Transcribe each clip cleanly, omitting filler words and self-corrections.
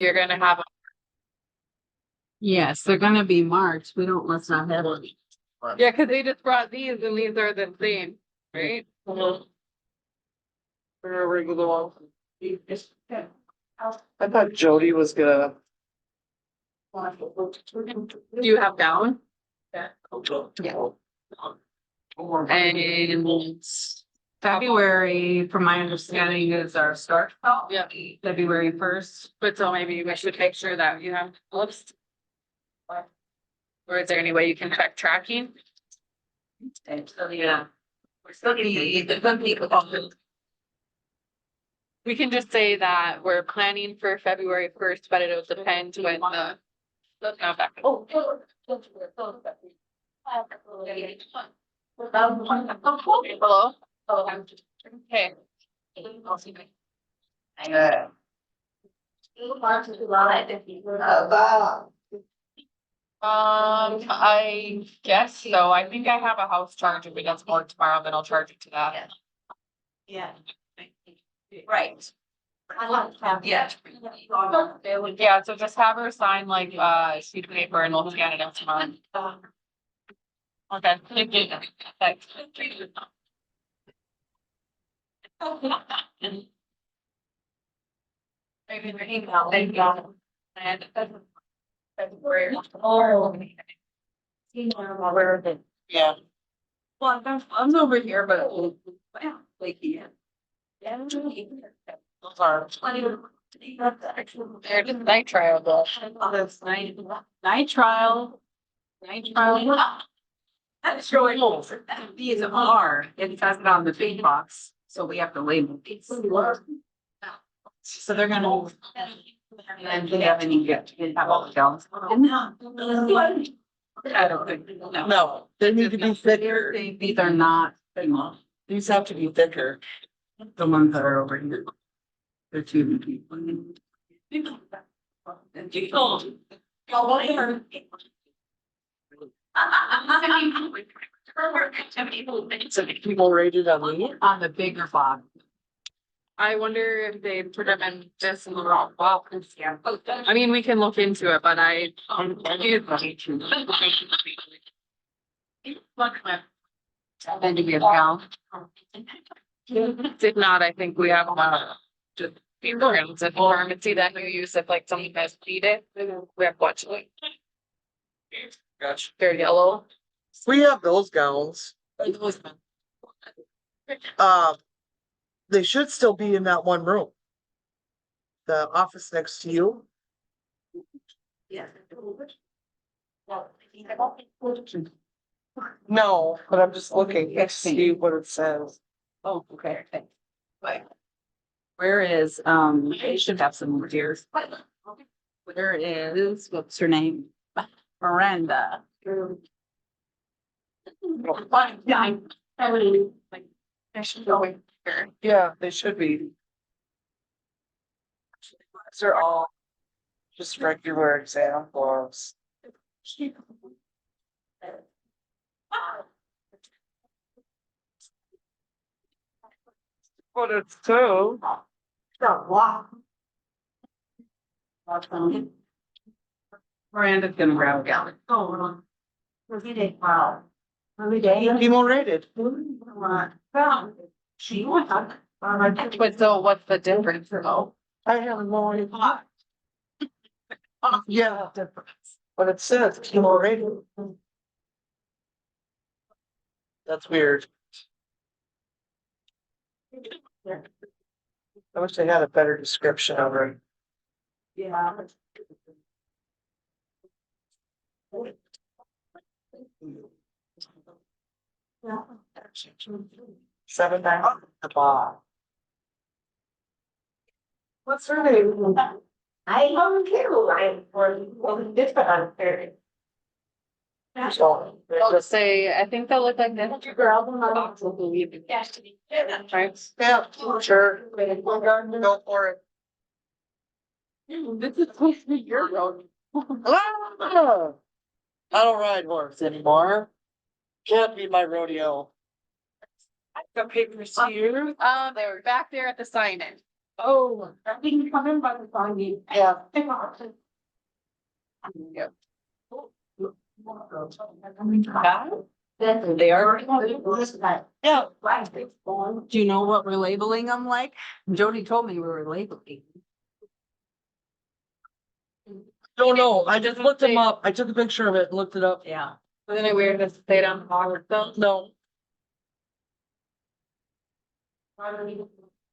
You're gonna have, Yes, they're gonna be March. Let's not have it. yeah, cause they just brought these and these are the same, right? They're a regular one. I thought Jody was gonna. Do you have down? Yeah. And February, from my understanding, is our start. yeah, February 1st. but so maybe we should make sure that you have, whoops. Or is there any way you can check tracking? Yeah. We're still getting the We can just say that we're planning for February 1st, but it'll depend when the. Let's go back. Oh. Hello? Okay. Yeah. I guess so. I think I have a house charge. If it gets more tomorrow, then I'll charge it to that. Yeah. Right. Yeah. Yeah, so just have her sign like a sheet of paper and we'll scan it out tomorrow. Okay, thank you. Thanks. Maybe the email, thank you. And. February. Yeah. Well, I'm over here, but wow, like yeah. Those are. They're just night trial though. That's night trial. Night trial. That's really old. These are, it says it on the big box, so we have to label these. So they're gonna. And do you have any gift? You have all the gallons? I don't think. No, they need to be thicker. These are not, These have to be thicker. the ones that are over here. They're too. So people rated on me. On the bigger box. I wonder if they put them in this in the wrong box. I mean, we can look into it, but I. And to be a gal. If not, I think we have just programs at pharmacy that you use if like someone has needed. We have what? Gotcha. They're yellow. We have those gowns. They should still be in that one room. The office next to you. Yeah. No, but I'm just looking to see what it says. Oh, okay. Where is, they should have some more here. Where is, what's her name? Miranda. Yeah, they should be. These are all just regular exam forms. But it's too. Miranda's gonna grab a gallon. Wow. Every day. Chemo rated. She went up. But so what's the difference? I have no idea. Yeah, but it says chemo rated. That's weird. I wish they had a better description of it. Yeah. 7 the bar. What's her name? I don't care, I'm for different. So, They'll just say, I think they'll look like this. Right? yeah, sure. Go for it. This is supposed to be your road. Ah! I don't ride horse anymore. Can't be my rodeo. The papers here. They were back there at the sign-in. Oh, I didn't come in by the time you. Yeah. Yep. They are. Yeah. Do you know what we're labeling them like? Jody told me we were labeling. Don't know. I just looked them up. I took a picture of it and looked it up. Yeah. Wasn't it weird to say it on Howard though? No.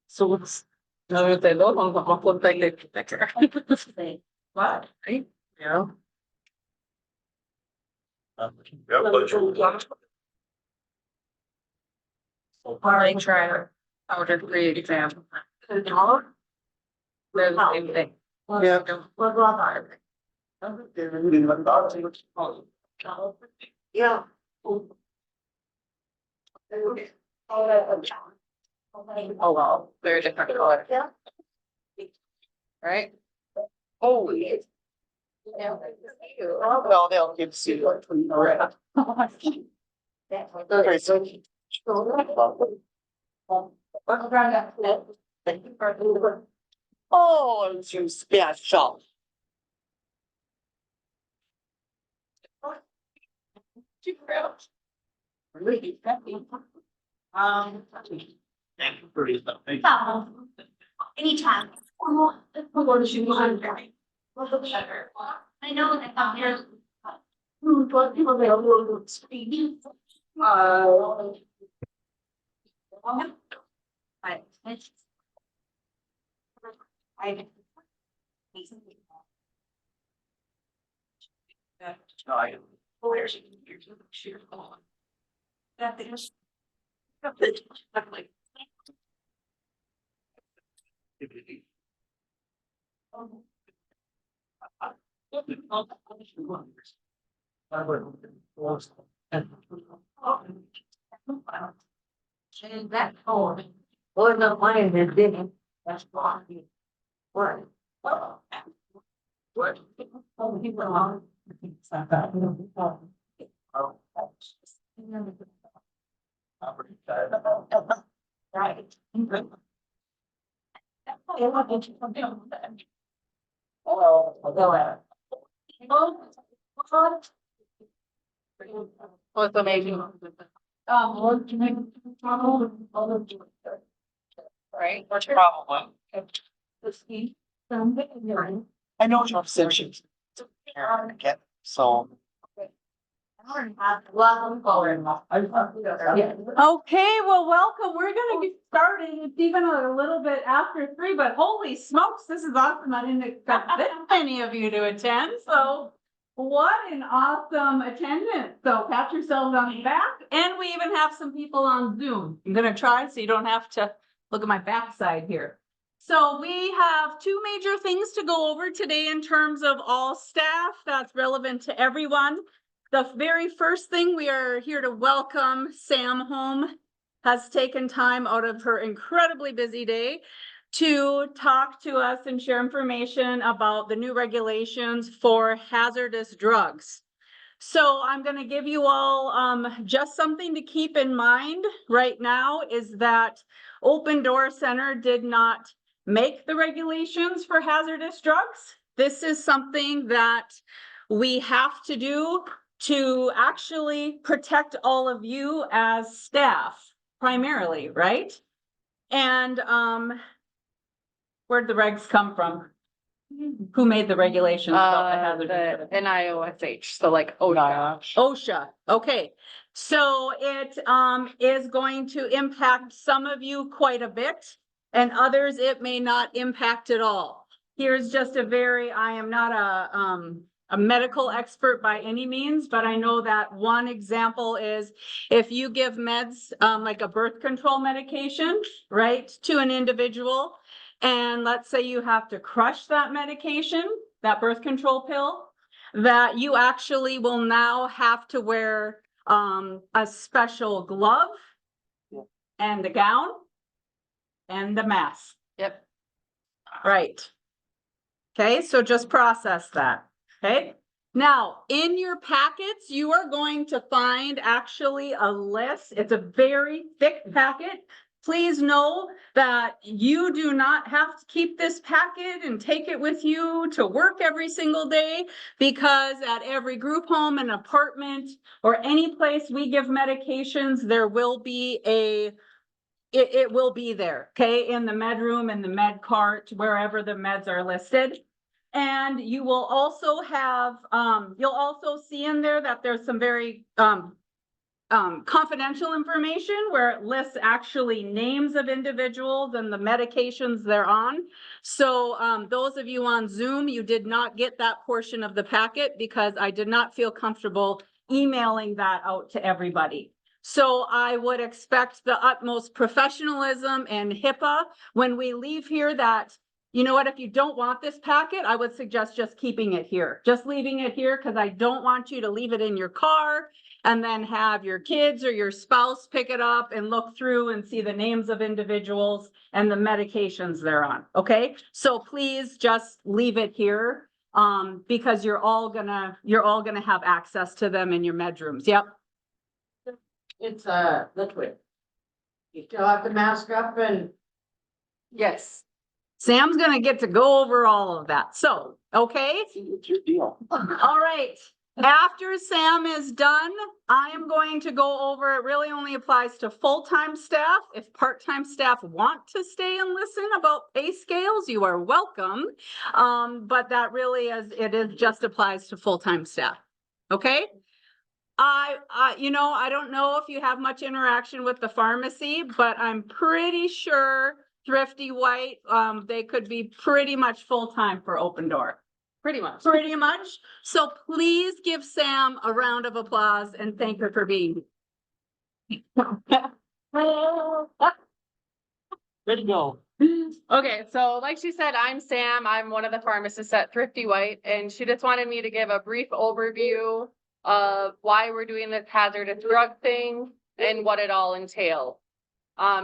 So what's, I would say those ones almost look like they're thicker. What? yeah. They try powder free exam. They're the same thing. Yeah. Yeah. Oh, wow, very different color. Yeah. Right? Oh. Well, they'll give you. Okay, so. Oh, it's you special. Anytime. We'll go to shoot. I know that I'm here. But people they will speak. And that phone, or the line is digging, that's why. What? What? Oh, people are. Right. Oh, go ahead. What's amazing, right? What's your problem? I know you're obsession. Again, so. Okay, well, welcome. We're gonna get started. It's even a little bit after 3, but holy smokes, this is awesome. I didn't expect this many of you to attend, so what an awesome attendance. So pat yourselves on the back, and we even have some people on Zoom. I'm gonna try so you don't have to look at my backside here. So we have 2 major things to go over today in terms of all staff that's relevant to everyone. The very first thing, we are here to welcome Sam home, has taken time out of her incredibly busy day to talk to us and share information about the new regulations for hazardous drugs. So I'm going to give you all just something to keep in mind right now is that Open Door Center did not make the regulations for hazardous drugs. This is something that we have to do to actually protect all of you as staff primarily, right? And where'd the regs come from? Who made the regulations about the hazardous? The NIOSH, so like OSHA. OSHA, okay. So it is going to impact some of you quite a bit, and others it may not impact at all. Here's just I am not a medical expert by any means, but I know that one example is if you give meds, like a birth control medication, right, to an individual, and let's say you have to crush that medication, that birth control pill, that you actually will now have to wear a special glove and a gown and the mask. Yep. Right. Okay, so just process that. Okay. Now, in your packets, you are going to find actually a list. It's a very thick packet please know that you do not have to keep this packet and take it with you to work every single day, because at every group home and apartment or any place we give medications, there will be it will be there, okay, in the med room and the med cart, wherever the meds are listed. And you will also have, you'll also see in there that there's some very confidential information where it lists actually names of individuals and the medications they're on. So those of you on Zoom, you did not get that portion of the packet because I did not feel comfortable emailing that out to everybody. So I would expect the utmost professionalism and HIPAA when we leave here that, you know what, if you don't want this packet, I would suggest just keeping it here. Just leaving it here because I don't want you to leave it in your car and then have your kids or your spouse pick it up and look through and see the names of individuals and the medications they're on, okay? So please just leave it here because you're all gonna have access to them in your med rooms. Yep. It's liquid. You still have to mask up and. Yes. Sam's gonna get to go over all of that. So, okay? It's your deal. All right. After Sam is done, I am going to go over, it really only applies to full-time staff. If part-time staff want to stay and listen about pay scales, you are welcome. But that really it just applies to full-time staff. Okay? I don't know if you have much interaction with the pharmacy, but I'm pretty sure Thrifty White, they could be pretty much full-time for Open Door. Pretty much. Pretty much. So please give Sam a round of applause and thank her for being. Good to go. Okay, so like she said, I'm Sam. I'm one of the pharmacists at Thrifty White, and she just wanted me to give a brief overview of why we're doing this hazardous drug thing and what it all entails.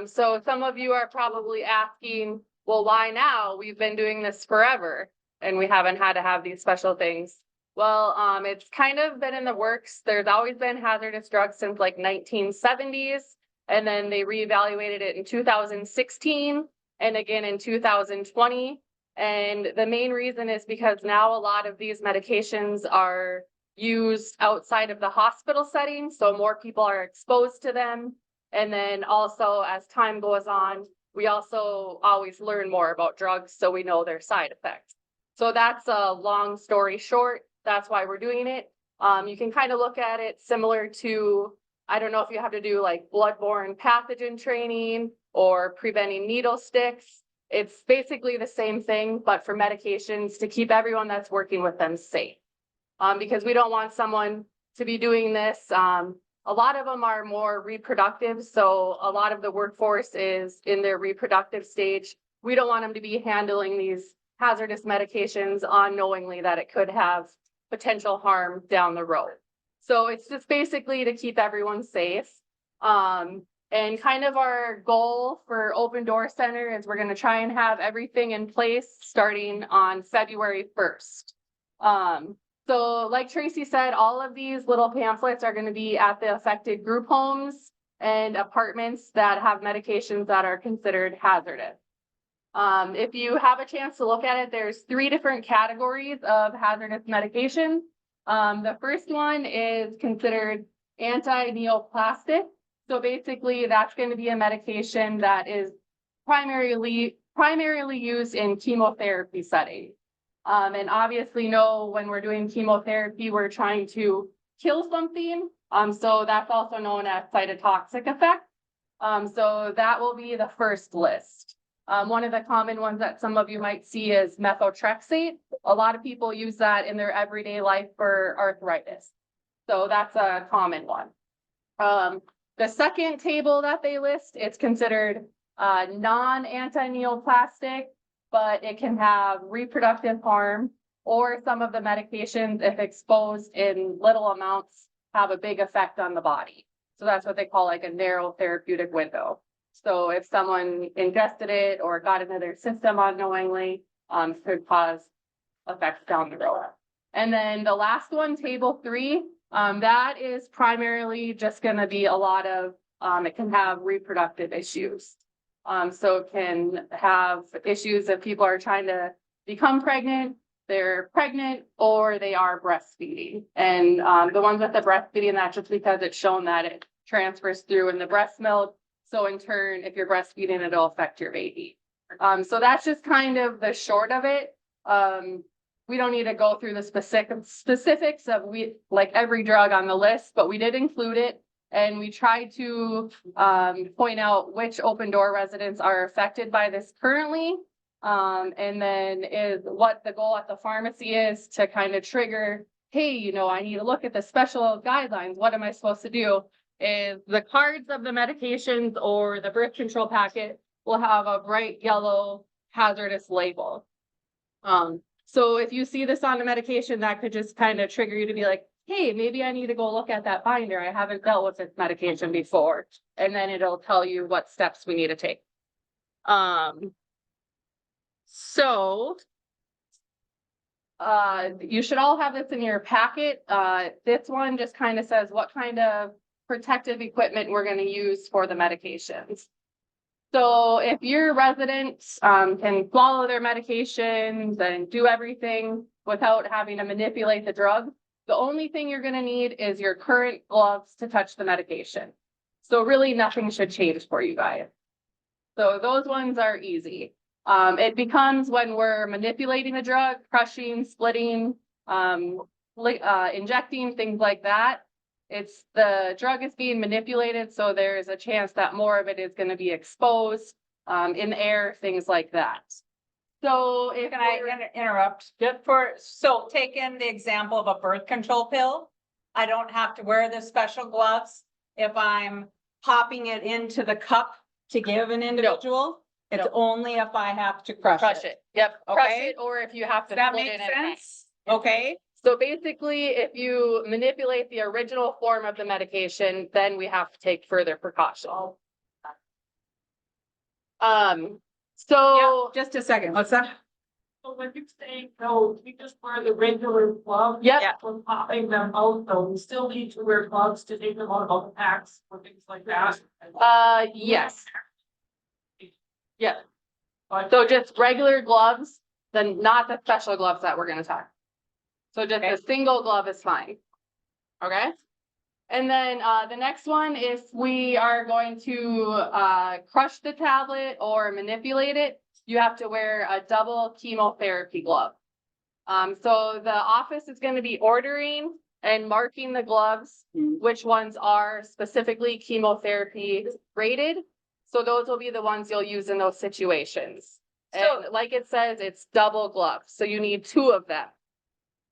So some of you are probably asking, well, why now? We've been doing this forever and we haven't had to have these special things. Well, it's kind of been in the works. There's always been hazardous drugs since like 1970s, and then they reevaluated it in 2016 and again in 2020. And the main reason is because now a lot of these medications are used outside of the hospital setting, so more people are exposed to them. And then also as time goes on, we also always learn more about drugs, so we know their side effects. So that's a long story short. That's why we're doing it. You can kind of look at it similar to, I don't know if you have to do like bloodborne pathogen training or preventing needle sticks. It's basically the same thing, but for medications to keep everyone that's working with them safe. Because we don't want someone to be doing this. A lot of them are more reproductive, so a lot of the workforce is in their reproductive stage. We don't want them to be handling these hazardous medications unknowingly that it could have potential harm down the road. So it's just basically to keep everyone safe. And kind of our goal for Open Door Center is we're going to try and have everything in place starting on February 1st. So like Tracy said, all of these little pamphlets are going to be at the affected group homes and apartments that have medications that are considered hazardous. If you have a chance to look at it, there's 3 different categories of hazardous medication. The first one is considered anti-neoplastic. So basically that's going to be a medication that is primarily used in chemotherapy settings. And obviously when we're doing chemotherapy, we're trying to kill something. So that's also known as cytotoxic effect. So that will be the first list. One of the common ones that some of you might see is methotrexate. A lot of people use that in their everyday life for arthritis. So that's a common one. The second table that they list, it's considered non-anti-neoplastic, but it can have reproductive harm, or some of the medications, if exposed in little amounts, have a big effect on the body. So that's what they call like a narrow therapeutic window. So if someone ingested it or got into their system unknowingly, could cause effects down the road. And then the last one, table 3, that is primarily just going to be a lot of, it can have reproductive issues. So it can have issues if people are trying to become pregnant, they're pregnant, or they are breastfeeding. And the ones with the breastfeeding, that's just because it's shown that it transfers through in the breast milk. So in turn, if you're breastfeeding, it'll affect your baby. So that's just kind of the short of it. We don't need to go through the specifics of like every drug on the list, but we did include it. And we tried to point out which open door residents are affected by this currently. And then is what the goal at the pharmacy is to kind of trigger, hey, you know, I need to look at the special guidelines. What am I supposed to do? Is the cards of the medications or the birth control packet will have a bright yellow hazardous label. So if you see this on the medication, that could just kind of trigger you to be like, hey, maybe I need to go look at that binder. I haven't dealt with this medication before. And then it'll tell you what steps we need to take. So you should all have this in your packet. This one just kind of says what kind of protective equipment we're going to use for the medications. So if your residents can swallow their medications and do everything without having to manipulate the drug, the only thing you're going to need is your current gloves to touch the medication. So really nothing should change for you guys. So those ones are easy. It becomes when we're manipulating the drug, crushing, splitting, injecting, things like that. It's the drug is being manipulated, so there's a chance that more of it is going to be exposed in the air, things like that. So if Can I interrupt? So take in the example of a birth control pill. I don't have to wear the special gloves if I'm popping it into the cup to give an individual. It's No. only if I have to crush it. Yep, crush Okay. it, or if you have to Does that split make it in half. sense? Okay, So basically, if you manipulate the original form of the medication, then we have to take further precaution. So just a second, what's that? So when you say no, you just wear the regular gloves. Yep. Yeah. For popping them out, though, you still need to wear gloves to take them out of the packs or things like that. yes. Yeah. So just regular gloves, then not the special gloves that we're gonna talk. So just Okay. a single glove is fine. Okay? And then the next one, if we are going to crush the tablet or manipulate it, you have to wear a double chemotherapy glove. So the office is gonna be ordering and marking the gloves, which ones are specifically chemotherapy rated. So those will be the ones you'll use in those situations. So- And like it says, it's double gloves, so you need 2 of them.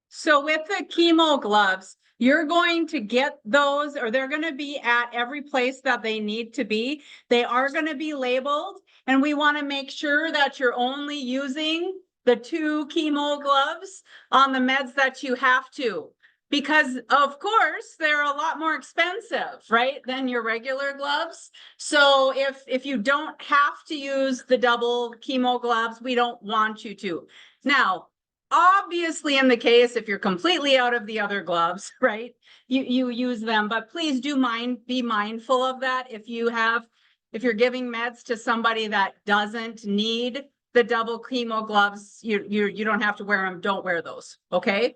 So with the chemo gloves, you're going to get those, or they're gonna be at every place that they need to be. They are gonna be labeled, and we wanna make sure that you're only using the 2 chemo gloves on the meds that you have to. Because of course, they're a lot more expensive, right, than your regular gloves. So if you don't have to use the double chemo gloves, we don't want you to. Now, obviously, in the case, if you're completely out of the other gloves, right, you use them, but please do be mindful of that. If you're giving meds to somebody that doesn't need the double chemo gloves, you don't have to wear them. Don't wear those, okay?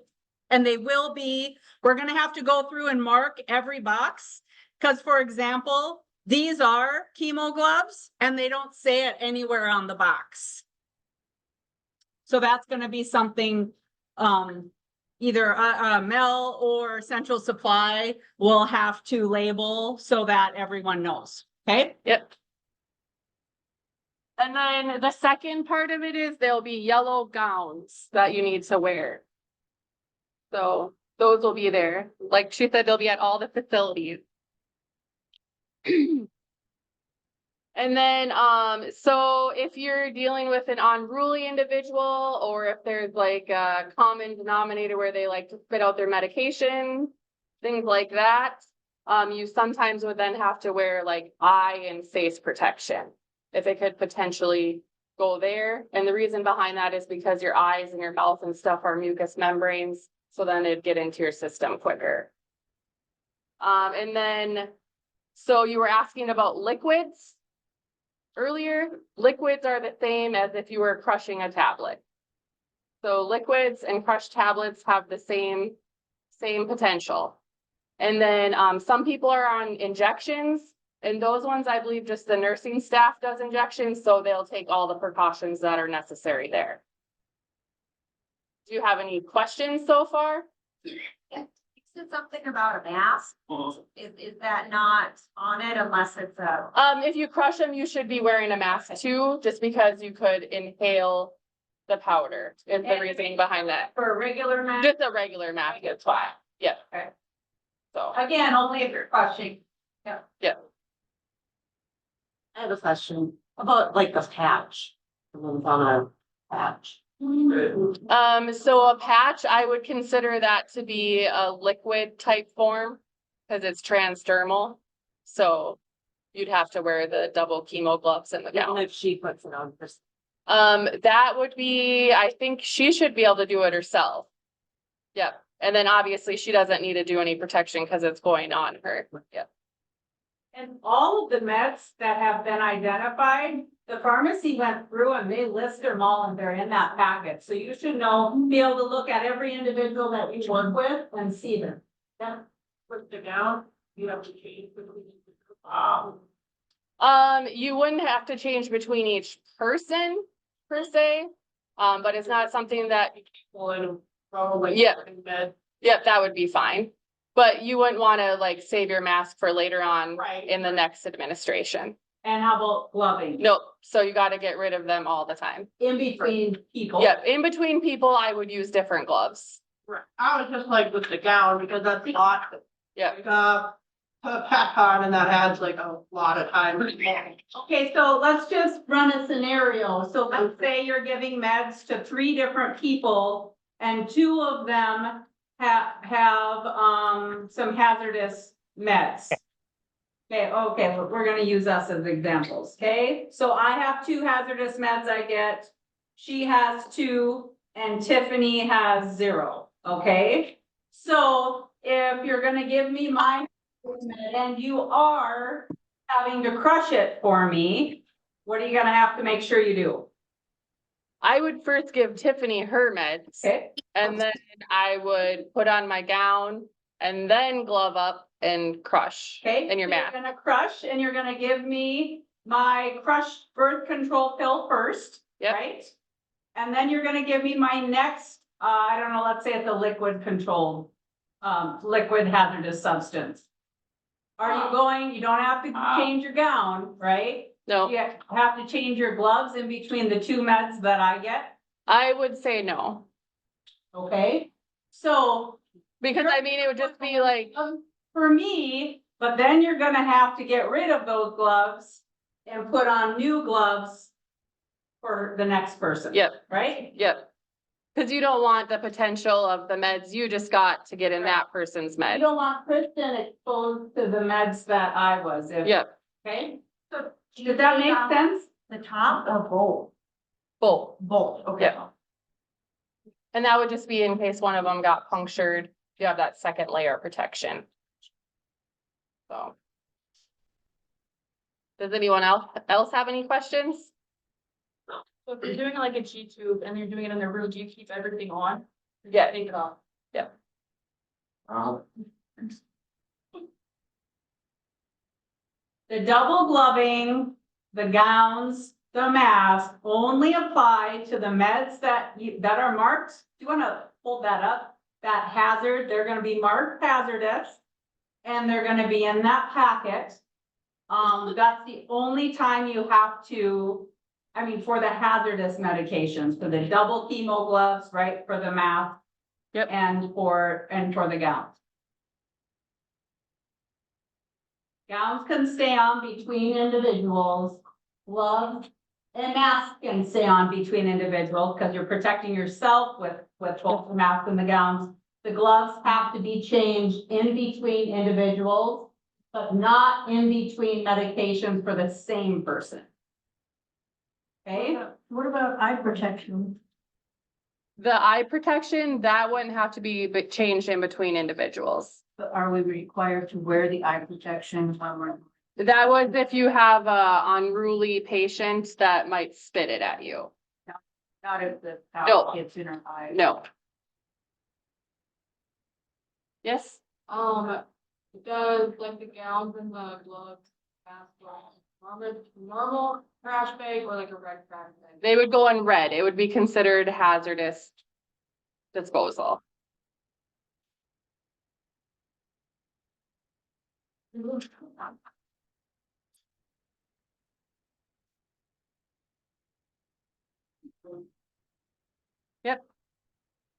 And we're gonna have to go through and mark every box. Because for example, these are chemo gloves and they don't say it anywhere on the box. So that's gonna be something, either Mel or Central Supply will have to label so that everyone knows, okay? Yep. And then the second part of it is there'll be yellow gowns that you need to wear. So those will be there. Like she said, they'll be at all the facilities. And then, so if you're dealing with an unruly individual, or if there's like a common denominator where they like to spit out their medication, things like that, you sometimes would then have to wear like eye and face protection if it could potentially go there. And the reason behind that is because your eyes and your mouth and stuff are mucous membranes, so then it'd get into your system quicker. And then, so you were asking about liquids. earlier, liquids are the same as if you were crushing a tablet. So liquids and crushed tablets have the same potential. And then, some people are on injections, and those ones, I believe just the nursing staff does injections, so they'll take all the precautions that are necessary there. Do you have any questions so far? You said something about a mask. Is that not on it unless it's a? If you crush them, you should be wearing a mask too, just because you could inhale the powder, is the reasoning behind that. For a regular mask? Just a regular mask is fine, yeah. Okay. So, Again, only if you're crushing. yeah, I have a question about like the patch. The ones on a patch. so a patch, I would consider that to be a liquid type form, because it's transdermal. So you'd have to wear the double chemo gloves and the Even gown. if she puts it on first. That would be, I think she should be able to do it herself. Yep, and then obviously she doesn't need to do any protection because it's going on her, yep. And all of the meds that have been identified, the pharmacy went through and they list them all and they're in that packet. So you should know, be able to look at every individual that you work with and see them. Yeah, put the gown, you have to change between. You wouldn't have to change between each person per se, but it's not something that, Probably. Yeah. In bed. yep, that would be fine. But you wouldn't wanna like save your mask for later on Right. in the next administration. And how about gloving? Nope, so you gotta get rid of them all the time. In between people. Yep, in between people, I would use different gloves. Right. I was just like with the gown, because that's a lot. Yep. Put a pack on and that adds like a lot of time. Okay, so let's just run a scenario. So let's say you're giving meds to 3 different people and 2 of them have some hazardous meds. Okay, we're gonna use us as examples, okay? So I have 2 hazardous meds I get, she has 2, and Tiffany has 0, okay? So if you're gonna give me my med and you are having to crush it for me, what are you gonna have to make sure you do? I would first give Tiffany her meds. Okay? And then I would put on my gown and then glove up and crush Okay? in your so mask. You're gonna crush and you're gonna give me my crushed birth control pill first, Yep. right? And then you're gonna give me my next, I don't know, let's say it's a liquid controlled, liquid hazardous substance. Are you going, you don't have to change your gown, right? No, You have to change your gloves in between the 2 meds that I get, I would say no, okay? So because I mean, it would just be like, for me, but then you're gonna have to get rid of those gloves and put on new gloves for the next person. Yep. Right? yep. Cause you don't want the potential of the meds you just got to get in that person's I med. don't want Kristen exposed to the meds that I was, Yep, okay? So, does that make sense? The top or both? both. Both, okay. Yep. And that would just be in case one of them got punctured, you have that second layer of protection. So. Does anyone else have any questions? So if you're doing like a G tube and you're doing it in the room, do you keep everything on? Or do you Yeah. take it off? The double gloving, the gowns, the mask only apply to the meds that are marked. Do you wanna hold that up? That hazard, they're gonna be marked hazardous. And they're gonna be in that packet. That's the only time you have to, I mean, for the hazardous medications, for the double chemo gloves, right, for the mask. Yep. And for the gowns. Gowns can stay on between individuals, gloves and masks can stay on between individuals, because you're protecting yourself with both the mask and the gowns. The gloves have to be changed in between individuals, but not in between medications for the same person. Okay? What about eye protection? The eye protection, that wouldn't have to be changed in between individuals. Are we required to wear the eye protection when we're That was if you have a unruly patient that might spit it at you. Not if the No. towel gets in her eye. No. Yes, Does like the gowns and the gloves, mask, normal trash bag or like a red trash bag? they would go in red. It would be considered hazardous disposal.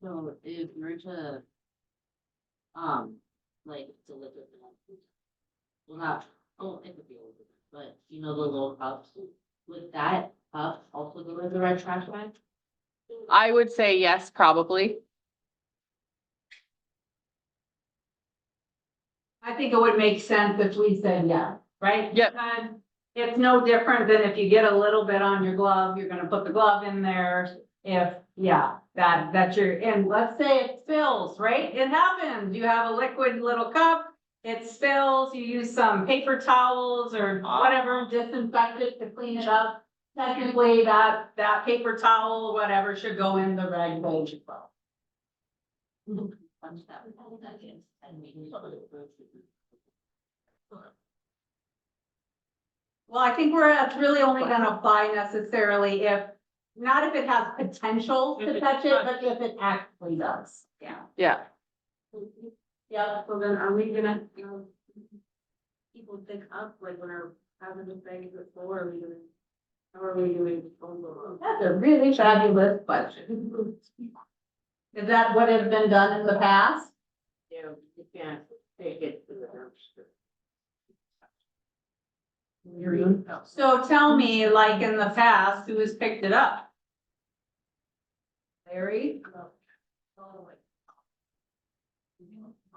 So if you're to, like, deliver them, well, not, oh, it could be over, but you know, the little cups, would that cup also go in the red trash bag? I would say yes, probably. I think it would make sense if we said yeah, right? Yep. And it's no different than if you get a little bit on your glove, you're gonna put the glove in there. If, yeah, that's your, and let's say it spills, right? It happens. You have a liquid little cup, it spills, you use some paper towels or whatever, disinfect it to clean it up. Technically, that paper towel, whatever, should go in the rag bag as well. Punch that with that in, and we can- Well, I think it's really only gonna apply necessarily if, not if it has potential to touch it, but if it actually does. Yeah. Yeah. Yeah. So then are we gonna, people think up, like when our hazardous bags are full, are we doing? How are we doing disposal of? That's a really fabulous question. Is that what has been done in the past? Yeah, you can't take it to the dumpster. So tell me, like in the past, who has picked it up? Larry?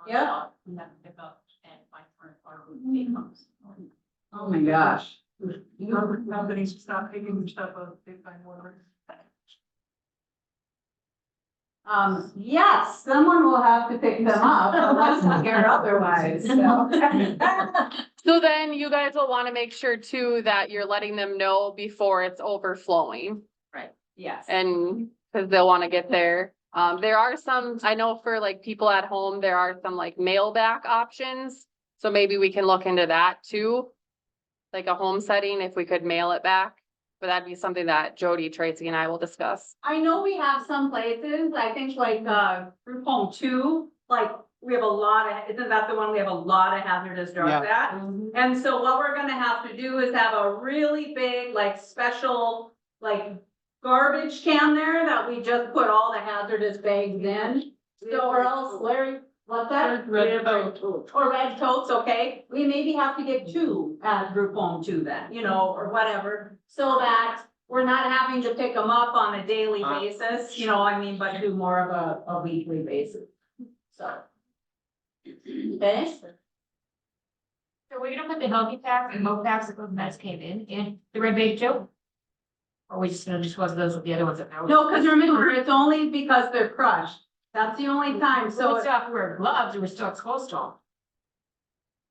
Yeah. Oh my gosh. Companies stop picking stuff up, they find water. Yes, someone will have to pick them up unless we hear otherwise, so. So then you guys will want to make sure too that you're letting them know before it's overflowing Yes. and because they'll want to get there. There are some, I know for like people at home, there are some like mail back options. So maybe we can look into that too. Like a home setting, if we could mail it back, but that'd be something that Jody, Tracy and I will discuss. I know we have some places, I think like, group home 2, like, we have a lot of, isn't that the one we have a lot of hazardous drugs at? And so what we're gonna have to do is have a really big, like, special, like, garbage can there that we just put all the hazardous bags in. So, or else, Larry, what's that? Red totes. Or red totes, okay, we maybe have to get 2 at group home 2 then, or whatever, so that we're not having to pick them up on a daily basis, but do more of a weekly basis, so. Okay? So we're gonna put the healthy packs and low packs that those meds came in the red bag too? Or we just gonna dispose of those with the other ones that now? No, because remember, it's only because they're crushed, that's the only time, So so, we still have to wear gloves, or we're still exposed to them,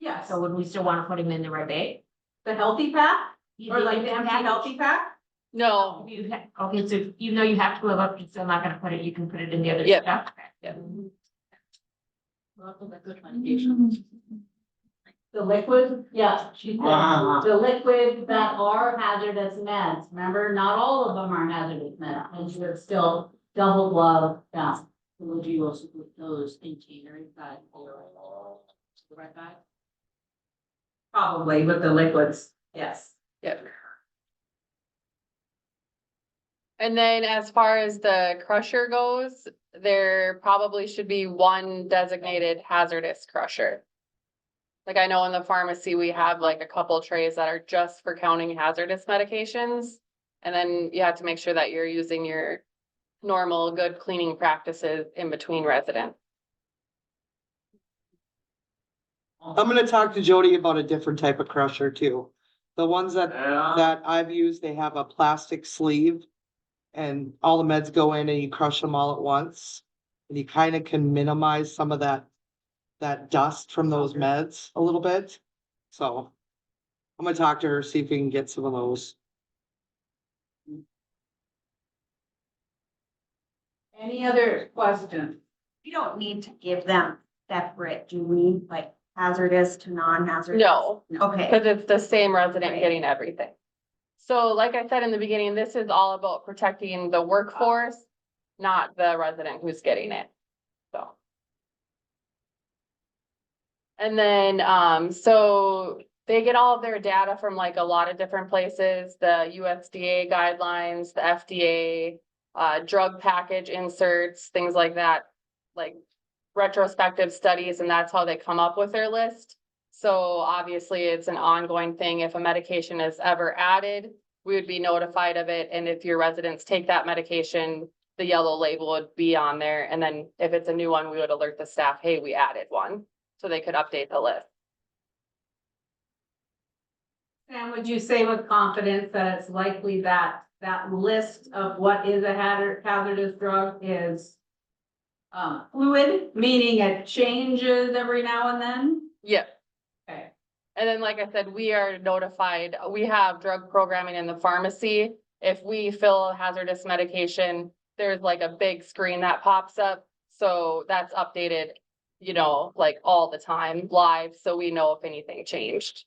yes, so would we still wanna put them in the red bag? the healthy pack, or like the empty healthy pack? No, Okay, so even though you have to glove up, you're still not gonna put it, you can put it in the other Yep. stuff? Yep. Well, that's good medication. The liquid, yeah, she said, the liquid that are hazardous meds, remember, not all of them are hazardous meds, and you're still double glove, yeah. Would you also put those containers that are the red bag? Probably with the liquids, yes. yep. And then as far as the crusher goes, there probably should be one designated hazardous crusher. Like I know in the pharmacy, we have like a couple trays that are just for counting hazardous medications. And then you have to make sure that you're using your normal good cleaning practices in between residents. I'm gonna talk to Jody about a different type of crusher too. The ones that I've used, they have a plastic sleeve. And all the meds go in and you crush them all at once. And you kind of can minimize some of that dust from those meds a little bit. So I'm gonna talk to her, see if we can get some of those. Any other questions? We don't need to give them separate, do we, like hazardous to non-hazardous? No, Okay, because it's the same resident Right. getting everything. So like I said in the beginning, this is all about protecting the workforce, not the resident who's getting it, so. And then, so they get all of their data from like a lot of different places, the USDA guidelines, the FDA, drug package inserts, things like that, like retrospective studies, and that's how they come up with their list. So obviously, it's an ongoing thing. If a medication is ever added, we would be notified of it, and if your residents take that medication, the yellow label would be on there, and then if it's a new one, we would alert the staff, hey, we added one, so they could update the list. And would you say with confidence that it's likely that that list of what is a hazardous drug is fluid, meaning it changes every now and then? Yeah. Okay. And then, like I said, we are notified, we have drug programming in the pharmacy. If we fill hazardous medication, there's like a big screen that pops up. So that's updated, you know, like all the time, live, so we know if anything changed.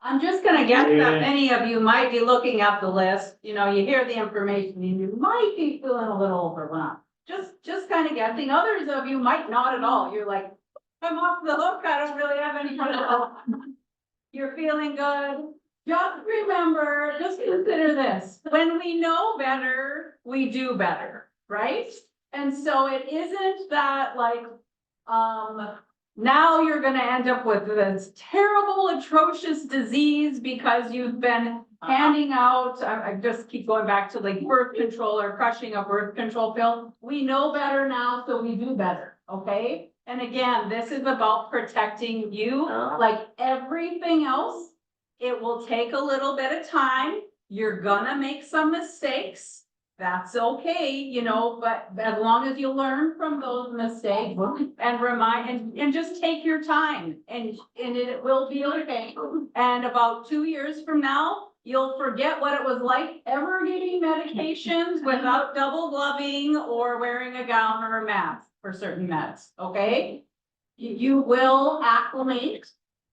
I'm just gonna guess that many of you might be looking at the list, you know, you hear the information and you might be feeling a little overwhelmed. Just kind of guessing, others of you might not at all, you're like, I'm off the hook, I don't really have any problem. You're feeling good, just remember, just consider this, when we know better, we do better, right? And so it isn't that like, now you're gonna end up with this terrible, atrocious disease because you've been handing out, I just keep going back to like birth control or crushing a birth control pill. We know better now, so we do better, okay? And again, this is about protecting you, like everything else. It will take a little bit of time. You're gonna make some mistakes. That's okay, you know, but as long as you learn from those mistakes and remind, and just take your time and it will be okay. And about 2 years from now, you'll forget what it was like ever getting medications without double gloving or wearing a gown or a mask for certain meds, okay? You will acclimate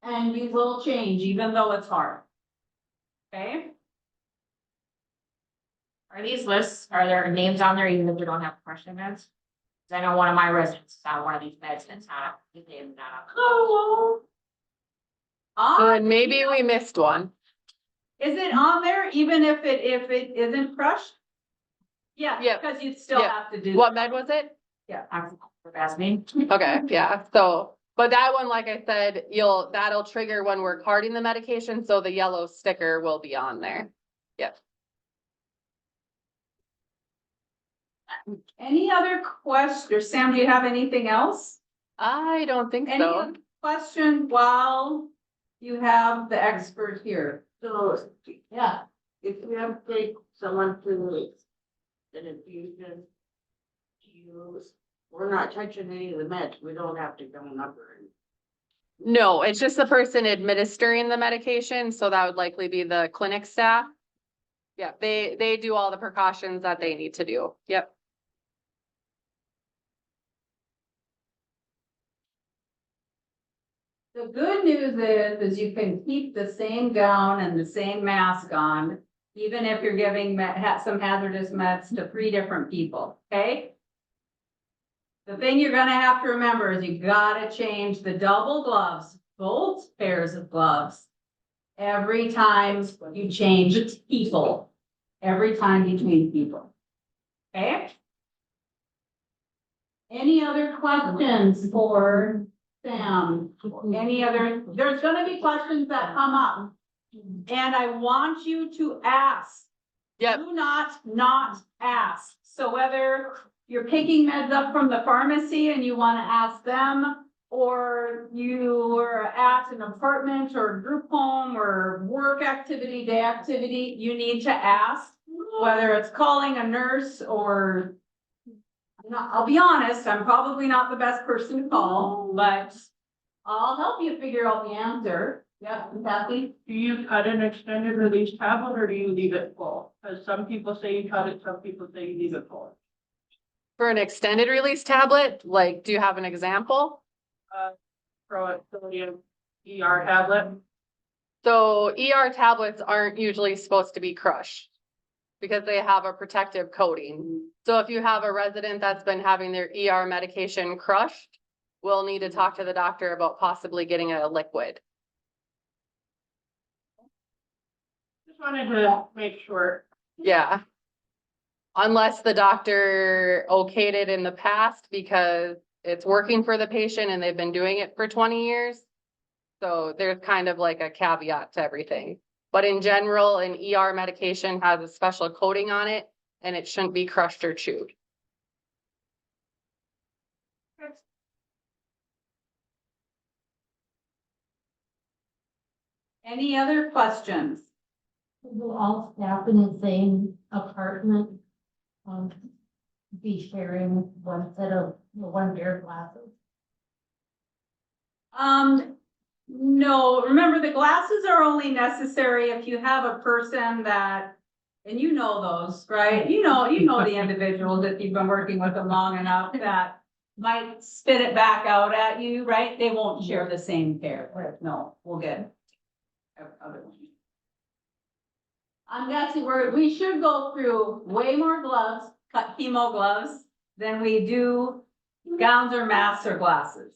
and you will change even though it's hard. Okay? Are these lists, are there names on there even if we don't have question meds? 'Cause I know one of my residents is on one of these meds and it's not, his name's not Oh. So then maybe we missed one. Is it on there even if it isn't crushed? Yeah, Yeah. because you'd still Yeah. have to do. What med was it? up. Ask me. Okay, yeah, so, but that one, like I said, that'll trigger when we're carding the medication, so the yellow sticker will be on there. Yep. Any other questions? Sam, do you have anything else? I don't think Any so. other questions while you have the expert here? So, Yeah. if we have to take someone to an infusion, we're not touching any of the meds, we don't have to go number. No, it's just the person administering the medication, so that would likely be the clinic staff. Yeah, they do all the precautions that they need to do. Yep. The good news is you can keep the same gown and the same mask on, even if you're giving some hazardous meds to 3 different people, okay? The thing you're gonna have to remember is you gotta change the double gloves, both pairs of gloves, every time you change people, every time you change people, okay? Any other questions for Sam? Any other, there's gonna be questions that come up. And I want you to ask. Yep. Do not ask. So whether you're picking meds up from the pharmacy and you wanna ask them, or you are at an apartment or group home or work activity, day activity, you need to ask. Whether it's calling a nurse or I'll be honest, I'm probably not the best person to call, but I'll help you figure out the answer. Yeah, Kathy? Do you cut an extended release tablet or do you leave it full? Cause some people say you cut it, some people say you leave it full. For an extended release tablet, like, do you have an example? Sodium ER tablet. So ER tablets aren't usually supposed to be crushed because they have a protective coating. So if you have a resident that's been having their ER medication crushed, we'll need to talk to the doctor about possibly getting a liquid. Just wanted to make sure. Yeah. Unless the doctor okayed it in the past because it's working for the patient and they've been doing it for 20 years. So there's kind of like a caveat to everything. But in general, an ER medication has a special coating on it and it shouldn't be crushed or chewed. Any other questions? Will all staff in the same apartment, be sharing one set of, one pair of glasses? No, remember the glasses are only necessary if you have a person that, and you know those, right? You know the individuals if you've been working with them long enough that might spit it back out at you, right? They won't share the same pair. No, we'll get other ones. I'm guessing we should go through way more gloves, cut chemo gloves, than we do gowns or masks or glasses.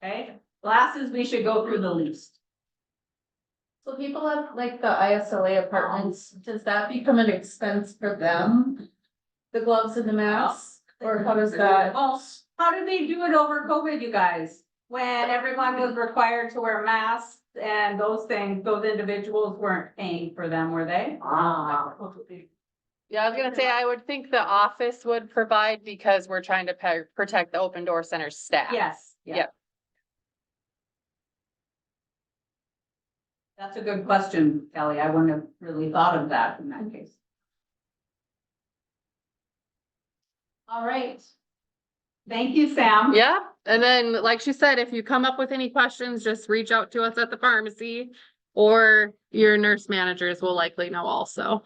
Okay, glasses, we should go through the least. So people have like the ISLA apartments, does that become an expense for them? The gloves and the masks, or how does that? Well, how did they do it over COVID, you guys? When everyone was required to wear masks and those things, those individuals weren't paying for them, were they? Yeah, I was gonna say, I would think the office would provide because we're trying to protect the Open Door Center staff. Yes, yeah. Yep. That's a good question, Kelly. I wouldn't have really thought of that in that case. All right. Thank you, Sam. Yeah, and then, like she said, if you come up with any questions, just reach out to us at the pharmacy. Or your nurse managers will likely know also.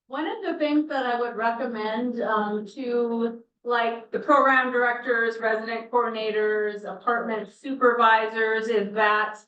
One of the things that I would recommend to like the program directors, resident coordinators, apartment supervisors is that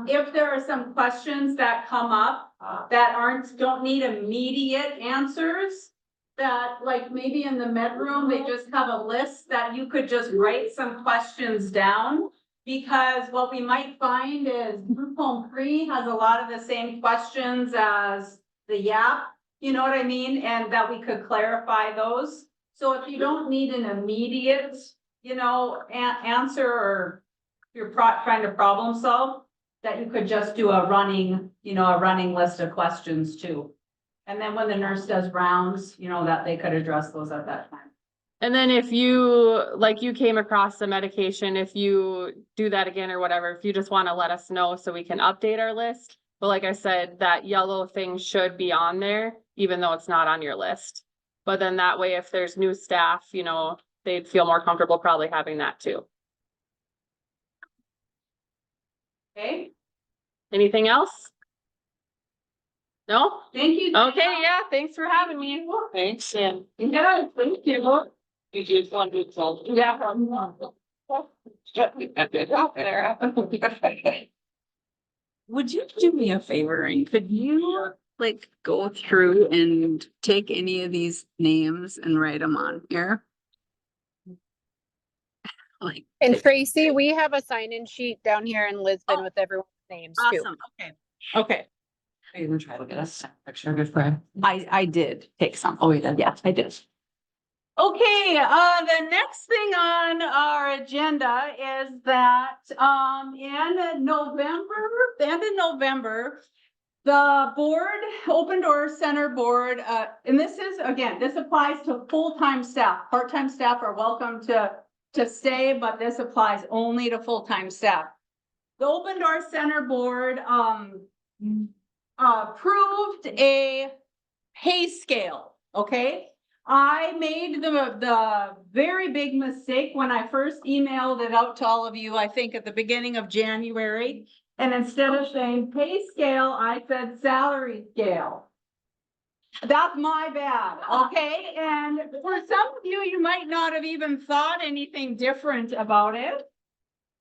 if there are some questions that come up that don't need immediate answers, that like maybe in the med room, they just have a list that you could just write some questions down. Because what we might find is group home 3 has a lot of the same questions as the YAP, you know what I mean? And that we could clarify those. So if you don't need an immediate, answer, or you're trying to problem solve, that you could just do a running list of questions too. And then when the nurse does rounds, that they could address those at that time. And then if you came across the medication, if you do that again or whatever, if you just want to let us know so we can update our list. But like I said, that yellow thing should be on there, even though it's not on your list. But then that way, if there's new staff, they'd feel more comfortable probably having that too. Okay, Anything else? No? thank you. Okay, yeah, thanks for having me. Thanks, and Yeah, thank you. you just want to solve. Yeah. Would you do me a favor and could you like go through and take any of these names and write them on here? Like, And Tracy, we have a sign-in sheet down here in Lisbon with everyone's names too. awesome, okay. Are you gonna try to get us a picture of your friend? I did take some. Oh, you did? Yeah, I did. Okay, the next thing on our agenda is that, in November, the end of November, the board, Open Door Center board, and this is, again, this applies to full-time staff. Part-time staff are welcome to stay, but this applies only to full-time staff. The Open Door Center board, approved a pay scale, okay? I made the very big mistake when I first emailed it out to all of you, I think at the beginning of January. And instead of saying pay scale, I said salary scale. That's my bad, okay? And for some of you, you might not have even thought anything different about it.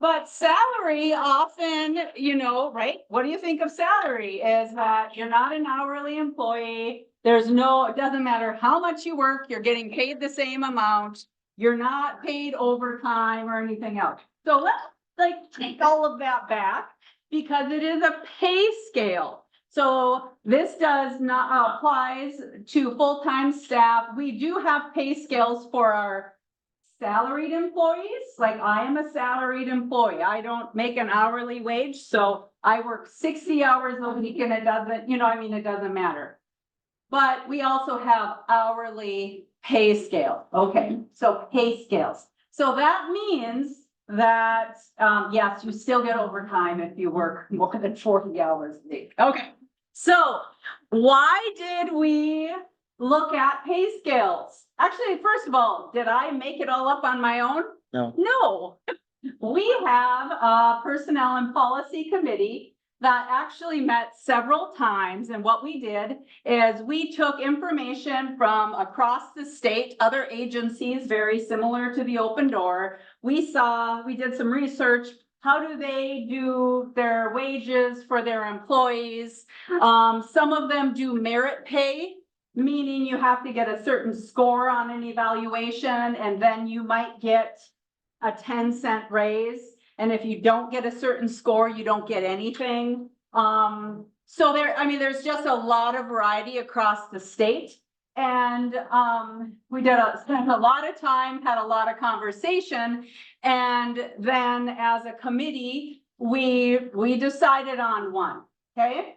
But salary often, you know, right? What do you think of salary? Is that you're not an hourly employee. There's no, it doesn't matter how much you work, you're getting paid the same amount. You're not paid overtime or anything else. So let's like take all of that back because it is a pay scale. So this does not applies to full-time staff. We do have pay scales for our salaried employees. Like I am a salaried employee. I don't make an hourly wage, so I work 60 hours a week and it doesn't, you know, I mean, it doesn't matter. But we also have hourly pay scale. Okay, so pay scales. So that means that, yes, you still get overtime if you work more than 40 hours a week. Okay, so why did we look at pay scales? Actually, first of all, did I make it all up on my own? No. No. We have a personnel and policy committee that actually met several times. And what we did is we took information from across the state, other agencies very similar to the Open Door. We did some research. How do they do their wages for their employees? Some of them do merit pay, meaning you have to get a certain score on an evaluation and then you might get a 10-cent raise. And if you don't get a certain score, you don't get anything. So there's just a lot of variety across the state. And we spent a lot of time, had a lot of conversation. And then as a committee, we decided on one, okay?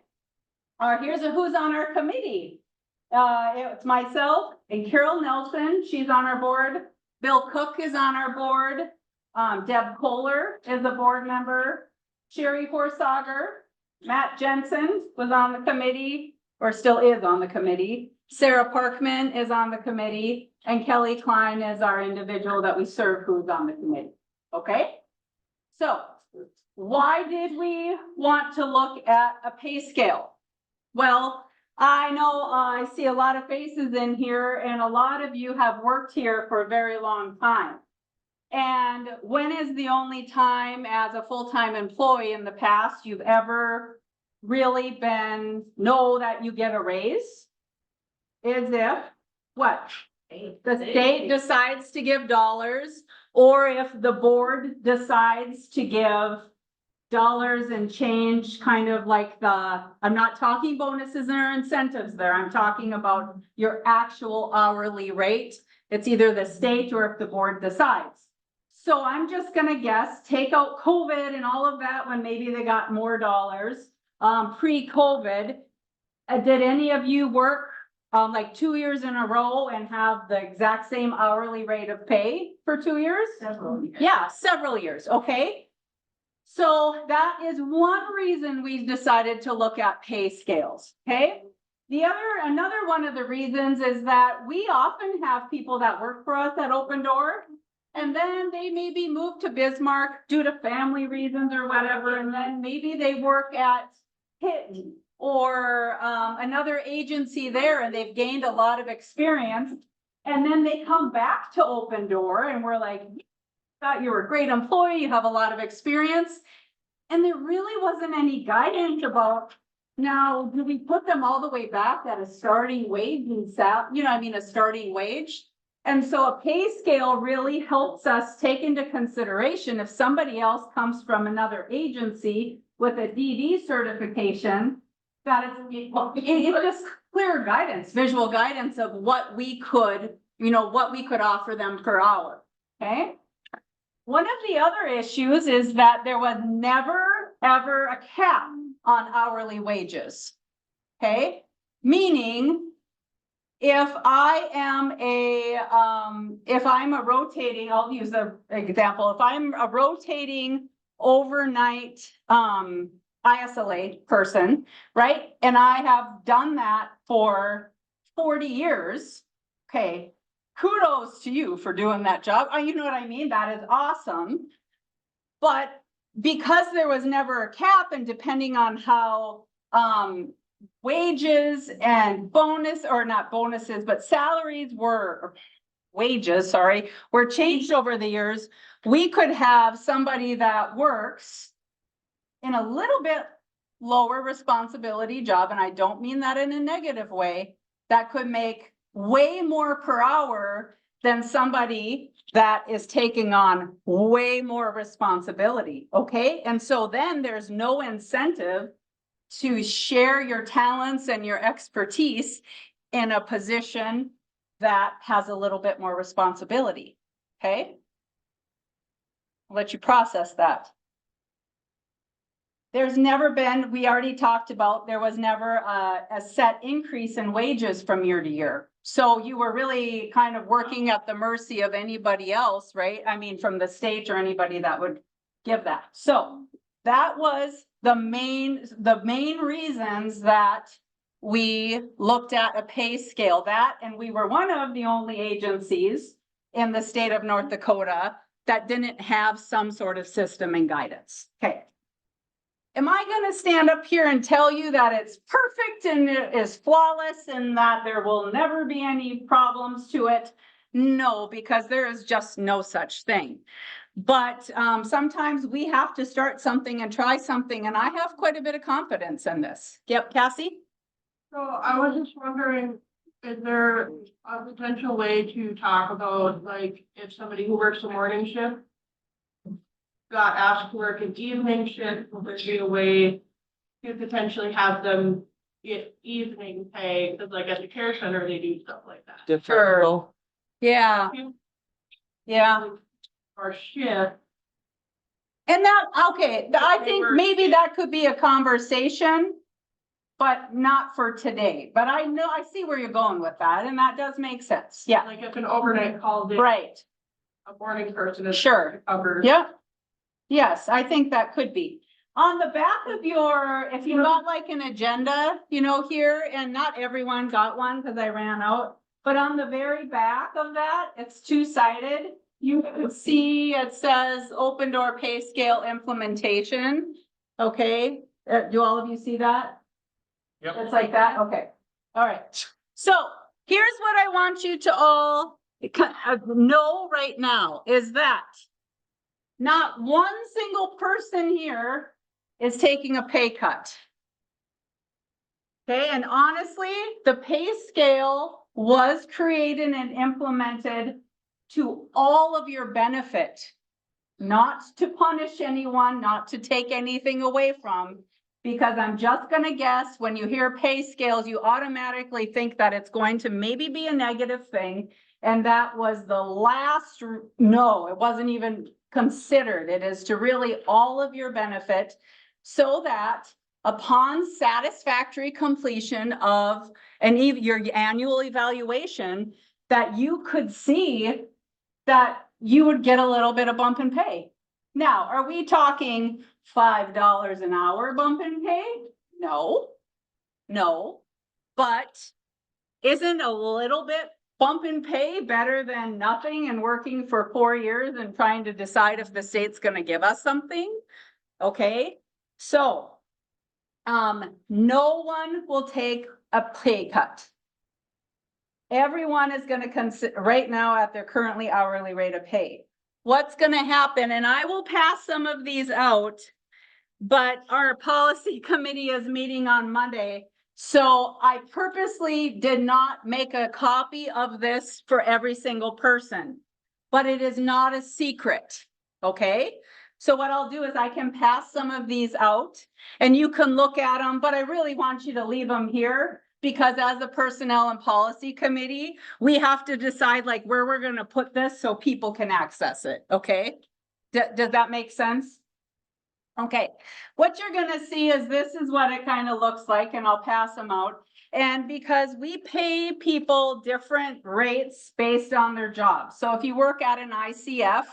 Here's who's on our committee. It's myself and Carol Nelson, she's on our board. Bill Cook is on our board. Deb Kohler is a board member. Sherry Horsager, Matt Jensen was on the committee, or still is on the committee. Sarah Parkman is on the committee, and Kelly Klein is our individual that we serve who's on the committee. Okay? So, why did we want to look at a pay scale? Well, I know I see a lot of faces in here, and a lot of you have worked here for a very long time. And when is the only time as a full-time employee in the past you've ever really know that you get a raise? Is if what? The state decides to give dollars, or if the board decides to give dollars and change, kind of like I'm not talking bonuses or incentives there. I'm talking about your actual hourly rate. It's either the state or if the board decides. So I'm just gonna guess, take out COVID and all of that when maybe they got more dollars, pre-COVID. Did any of you work like 2 years in a row and have the exact same hourly rate of pay for 2 years? Several years. Yeah, several years, okay. So that is one reason we decided to look at pay scales, okay? Another one of the reasons is that we often have people that work for us at Open Door, and then they maybe move to Bismarck due to family reasons or whatever, and then maybe they work at HIT or another agency there, and they've gained a lot of experience, and then they come back to Open Door, and we're like, thought you were a great employee, you have a lot of experience. And there really wasn't any guidance about, now, do we put them all the way back at a starting wage and a starting wage? And so a pay scale really helps us take into consideration if somebody else comes from another agency with a DD certification, that it's just clear guidance, visual guidance of what we could offer them per hour, okay? One of the other issues is that there was never, ever a cap on hourly wages, okay? Meaning, if I'm a rotating, I'll use the example, if I'm a rotating overnight ISLA person, right? And I have done that for 40 years, Okay, kudos to you for doing that job. You know what I mean? That is awesome. But because there was never a cap and depending on how, wages and bonus, or not bonuses, but salaries were, wages, sorry, were changed over the years, we could have somebody that works in a little bit lower responsibility job, and I don't mean that in a negative way, that could make way more per hour than somebody that is taking on way more responsibility, okay? And so then there's no incentive to share your talents and your expertise in a position that has a little bit more responsibility, okay? I'll let you process that. There's never been, we already talked about, there was never a set increase in wages from year to year. So you were really kind of working at the mercy of anybody else, right? I mean, from the state or anybody that would give that. So that was the main reasons that we looked at a pay scale, that, and we were one of the only agencies in the state of North Dakota that didn't have some sort of system and guidance. Okay. Am I gonna stand up here and tell you that it's perfect and it is flawless and that there will never be any problems to it? No, because there is just no such thing. But sometimes we have to start something and try something, and I have quite a bit of confidence in this. Yep, Cassie? So I was just wondering, is there a potential way to talk about, like, if somebody who works a morning shift got asked to work an evening shift, would there be a way to potentially have them get evening pay? Because like at the care center, they do stuff like that. Differential. Yeah, yeah. Or shift. And that, okay, I think maybe that could be a conversation, but not for today. But I know, I see where you're going with that, and that does make sense. Yeah, Like if an overnight call did, right. a morning person is Sure. covered. Yeah. Yes, I think that could be. On the back of your, if you got like an agenda, you know, here, and not everyone got one because I ran out, but on the very back of that, it's two-sided. You can see it says open door pay scale implementation. Okay, do all of you see that? Yep. It's like that, okay, all right. So here's what I want you to all know right now is that not one single person here is taking a pay cut. Okay, and honestly, the pay scale was created and implemented to all of your benefit, not to punish anyone, not to take anything away from, because I'm just gonna guess when you hear pay scales, you automatically think that it's going to maybe be a negative thing. And that was the last, no, it wasn't even considered. It is to really all of your benefit so that upon satisfactory completion of your annual evaluation, that you could see that you would get a little bit of bump in pay. Now, are we talking $5 an hour bump in pay? No, no, but isn't a little bit bump in pay better than nothing and working for 4 years and trying to decide if the state's gonna give us something? Okay, so no one will take a pay cut. Everyone is gonna consider right now at their currently hourly rate of pay. What's gonna happen, and I will pass some of these out, but our policy committee is meeting on Monday. So I purposely did not make a copy of this for every single person, but it is not a secret, okay? So what I'll do is I can pass some of these out and you can look at them, but I really want you to leave them here because as a personnel and policy committee, we have to decide like where we're gonna put this so people can access it, okay? Does that make sense? Okay, what you're gonna see is this is what it kind of looks like, and I'll pass them out. And because we pay people different rates based on their job. So if you work at an ICF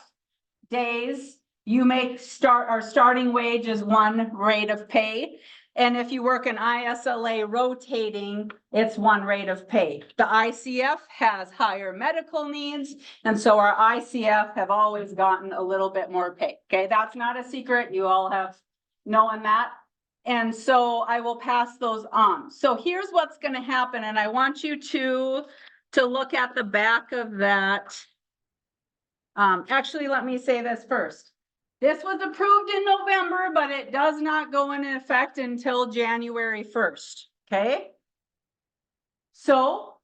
days, you make starting wage is one rate of pay. And if you work an ISLA rotating, it's one rate of pay. The ICF has higher medical needs, and so our ICF have always gotten a little bit more pay. Okay, that's not a secret. You all have known that. And so I will pass those on. So here's what's going to happen, and I want you to look at the back of that. Actually, let me say this first. This was approved in November, but it does not go into effect until January 1st, okay? So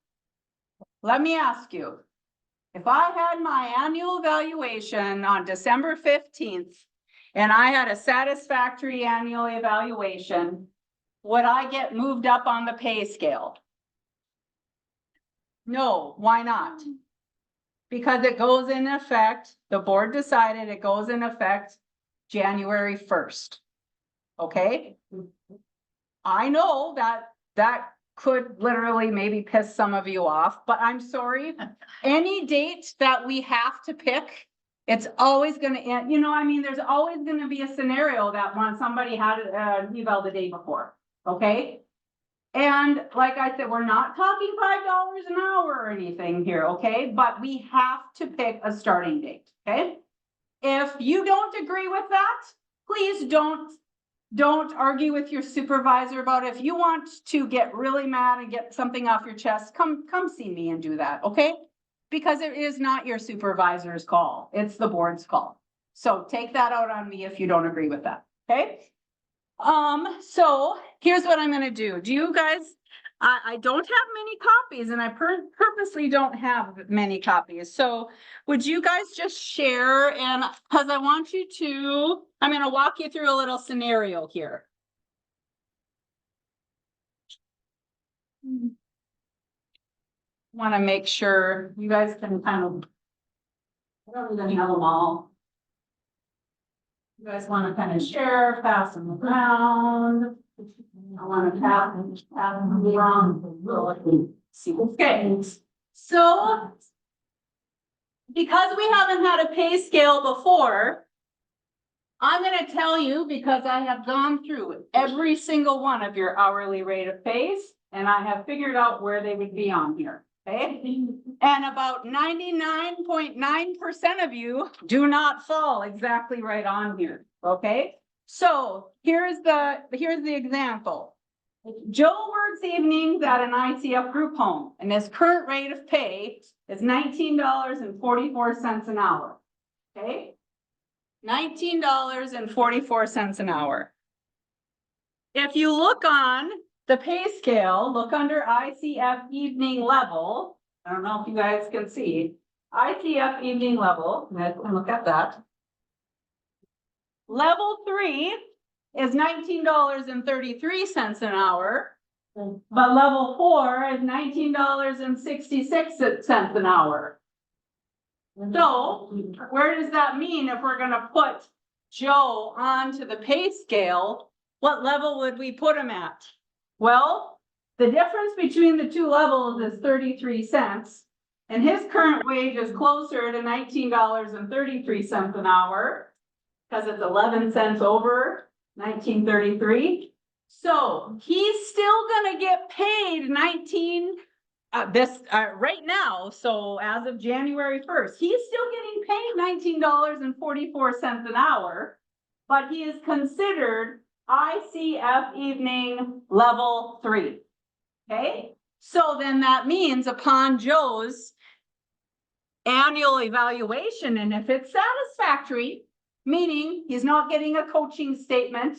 let me ask you, if I had my annual evaluation on December 15th and I had a satisfactory annual evaluation, would I get moved up on the pay scale? No, why not? Because it goes in effect, the board decided it goes in effect January 1st. Okay? I know that could literally maybe piss some of you off, but I'm sorry. Any date that we have to pick, it's always gonna end, you know, I mean, there's always gonna be a scenario that when somebody had an eval the day before, okay? And like I said, we're not talking $5 an hour or anything here, okay? But we have to pick a starting date, okay? If you don't agree with that, please don't argue with your supervisor about it. If you want to get really mad and get something off your chest, come see me and do that, okay? Because it is not your supervisor's call, it's the board's call. So take that out on me if you don't agree with that, okay? So here's what I'm gonna do. Do you guys, I don't have many copies and I purposely don't have many copies. So would you guys just share, and cause I want you to, I'm gonna walk you through a little scenario here. Want to make sure you guys can kind of, I don't even have them all. You guys want to kind of share, pass them around. I want to pass them around. See what's getting. So, because we haven't had a pay scale before, I'm going to tell you, because I have gone through every single one of your hourly rate of pays, and I have figured out where they would be on here. Okay, and about 99.9% of you do not fall exactly right on here. Okay, so here's the example. Joe works evenings at an ICF group home, and his current rate of pay is $19.44 an hour. Okay, $19.44 an hour. If you look on the pay scale, look under ICF evening level. I don't know if you guys can see ICF evening level. Let's look at that. Level 3 is $19.33 an hour, but level 4 is $19.66 an hour. So where does that mean if we're going to put Joe onto the pay scale? What level would we put him at? Well, the difference between the two levels is 33 cents, and his current wage is closer to $19.33 an hour, because it's 11 cents over 1933. So he's still gonna get paid right now. So as of January 1st, he's still getting paid $19.44 an hour, but he is considered ICF evening level 3. Okay, so then that means upon Joe's annual evaluation, and if it's satisfactory, meaning he's not getting a coaching statement,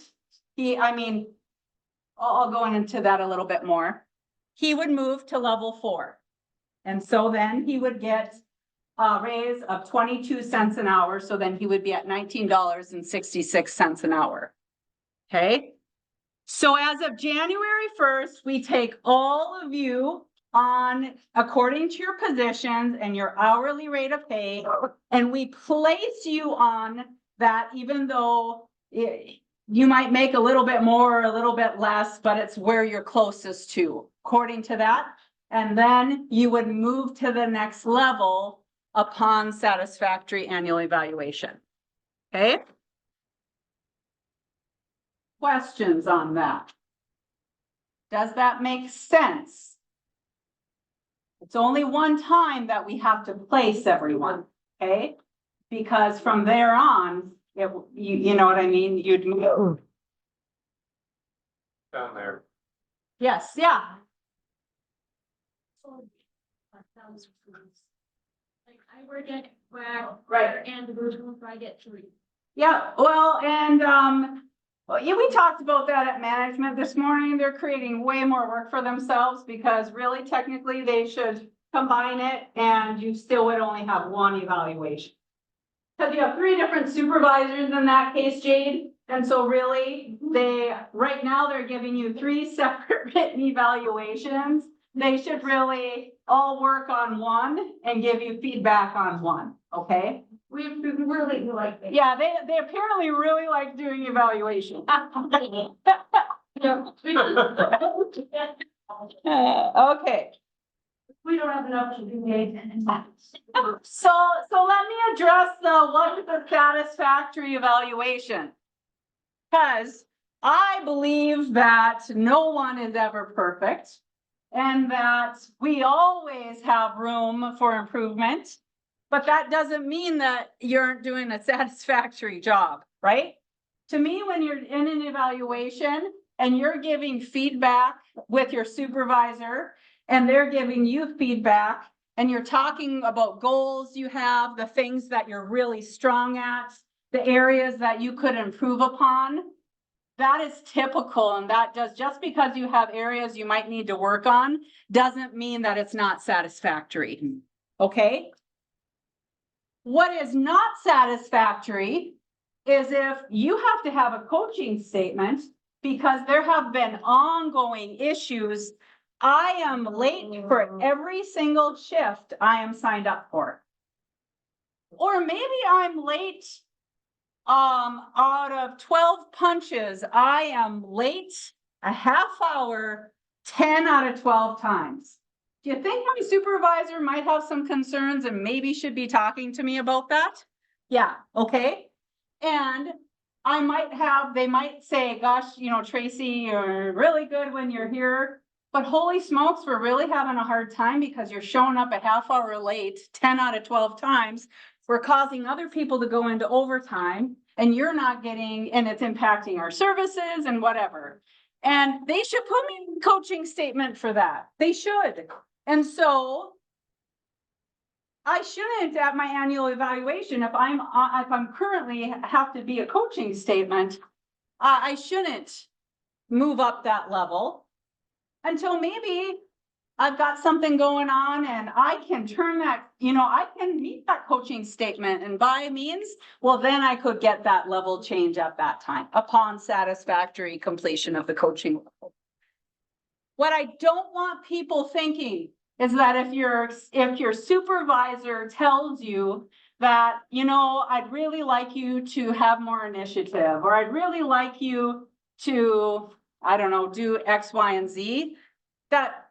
I'll go into that a little bit more. He would move to level 4. And so then he would get a raise of 22 cents an hour. So then he would be at $19.66 an hour. Okay, so as of January 1st, we take all of you on according to your positions and your hourly rate of pay, and we place you on that, even though you might make a little bit more or a little bit less, but it's where you're closest to, according to that. And then you would move to the next level upon satisfactory annual evaluation. Okay? Questions on that? Does that make sense? It's only one time that we have to place everyone, okay? Because from there on, you know what I mean? You'd move. Down there. Yes, yeah. Like I work at WAC. Right. And the group, I get 3. Yeah, well, and, well, yeah, we talked about that at management this morning. They're creating way more work for themselves because really technically they should combine it and you still would only have one evaluation. Because you have 3 different supervisors in that case, Jade. And so really, right now they're giving you 3 separate written evaluations. They should really all work on one and give you feedback on one, okay? We really like that. Yeah, they apparently really like doing evaluation. Okay. We don't have enough to do that. So let me address what is the satisfactory evaluation? Because I believe that no one is ever perfect and that we always have room for improvement. But that doesn't mean that you aren't doing a satisfactory job, right? To me, when you're in an evaluation and you're giving feedback with your supervisor and they're giving you feedback and you're talking about goals you have, the things that you're really strong at, the areas that you could improve upon, that is typical. And that does, just because you have areas you might need to work on, doesn't mean that it's not satisfactory, okay? What is not satisfactory is if you have to have a coaching statement because there have been ongoing issues. I am late for every single shift I am signed up for. Or maybe I'm late out of 12 punches, I am late a half hour, 10 out of 12 times. Do you think my supervisor might have some concerns and maybe should be talking to me about that? Yeah, okay. And they might say, gosh, you know, Tracy, you're really good when you're here, but holy smokes, we're really having a hard time because you're showing up a half hour late, 10 out of 12 times. We're causing other people to go into overtime and you're not getting, and it's impacting our services and whatever. And they should put me in a coaching statement for that. They should. And so I shouldn't at my annual evaluation, if I'm currently have to be a coaching statement, I shouldn't move up that level until maybe I've got something going on and I can turn that, you know, I can meet that coaching statement and by means, well, then I could get that level change at that time upon satisfactory completion of the coaching level. What I don't want people thinking is that if your supervisor tells you that, you know, I'd really like you to have more initiative, or I'd really like you to, I don't know, do X, Y, and Z, that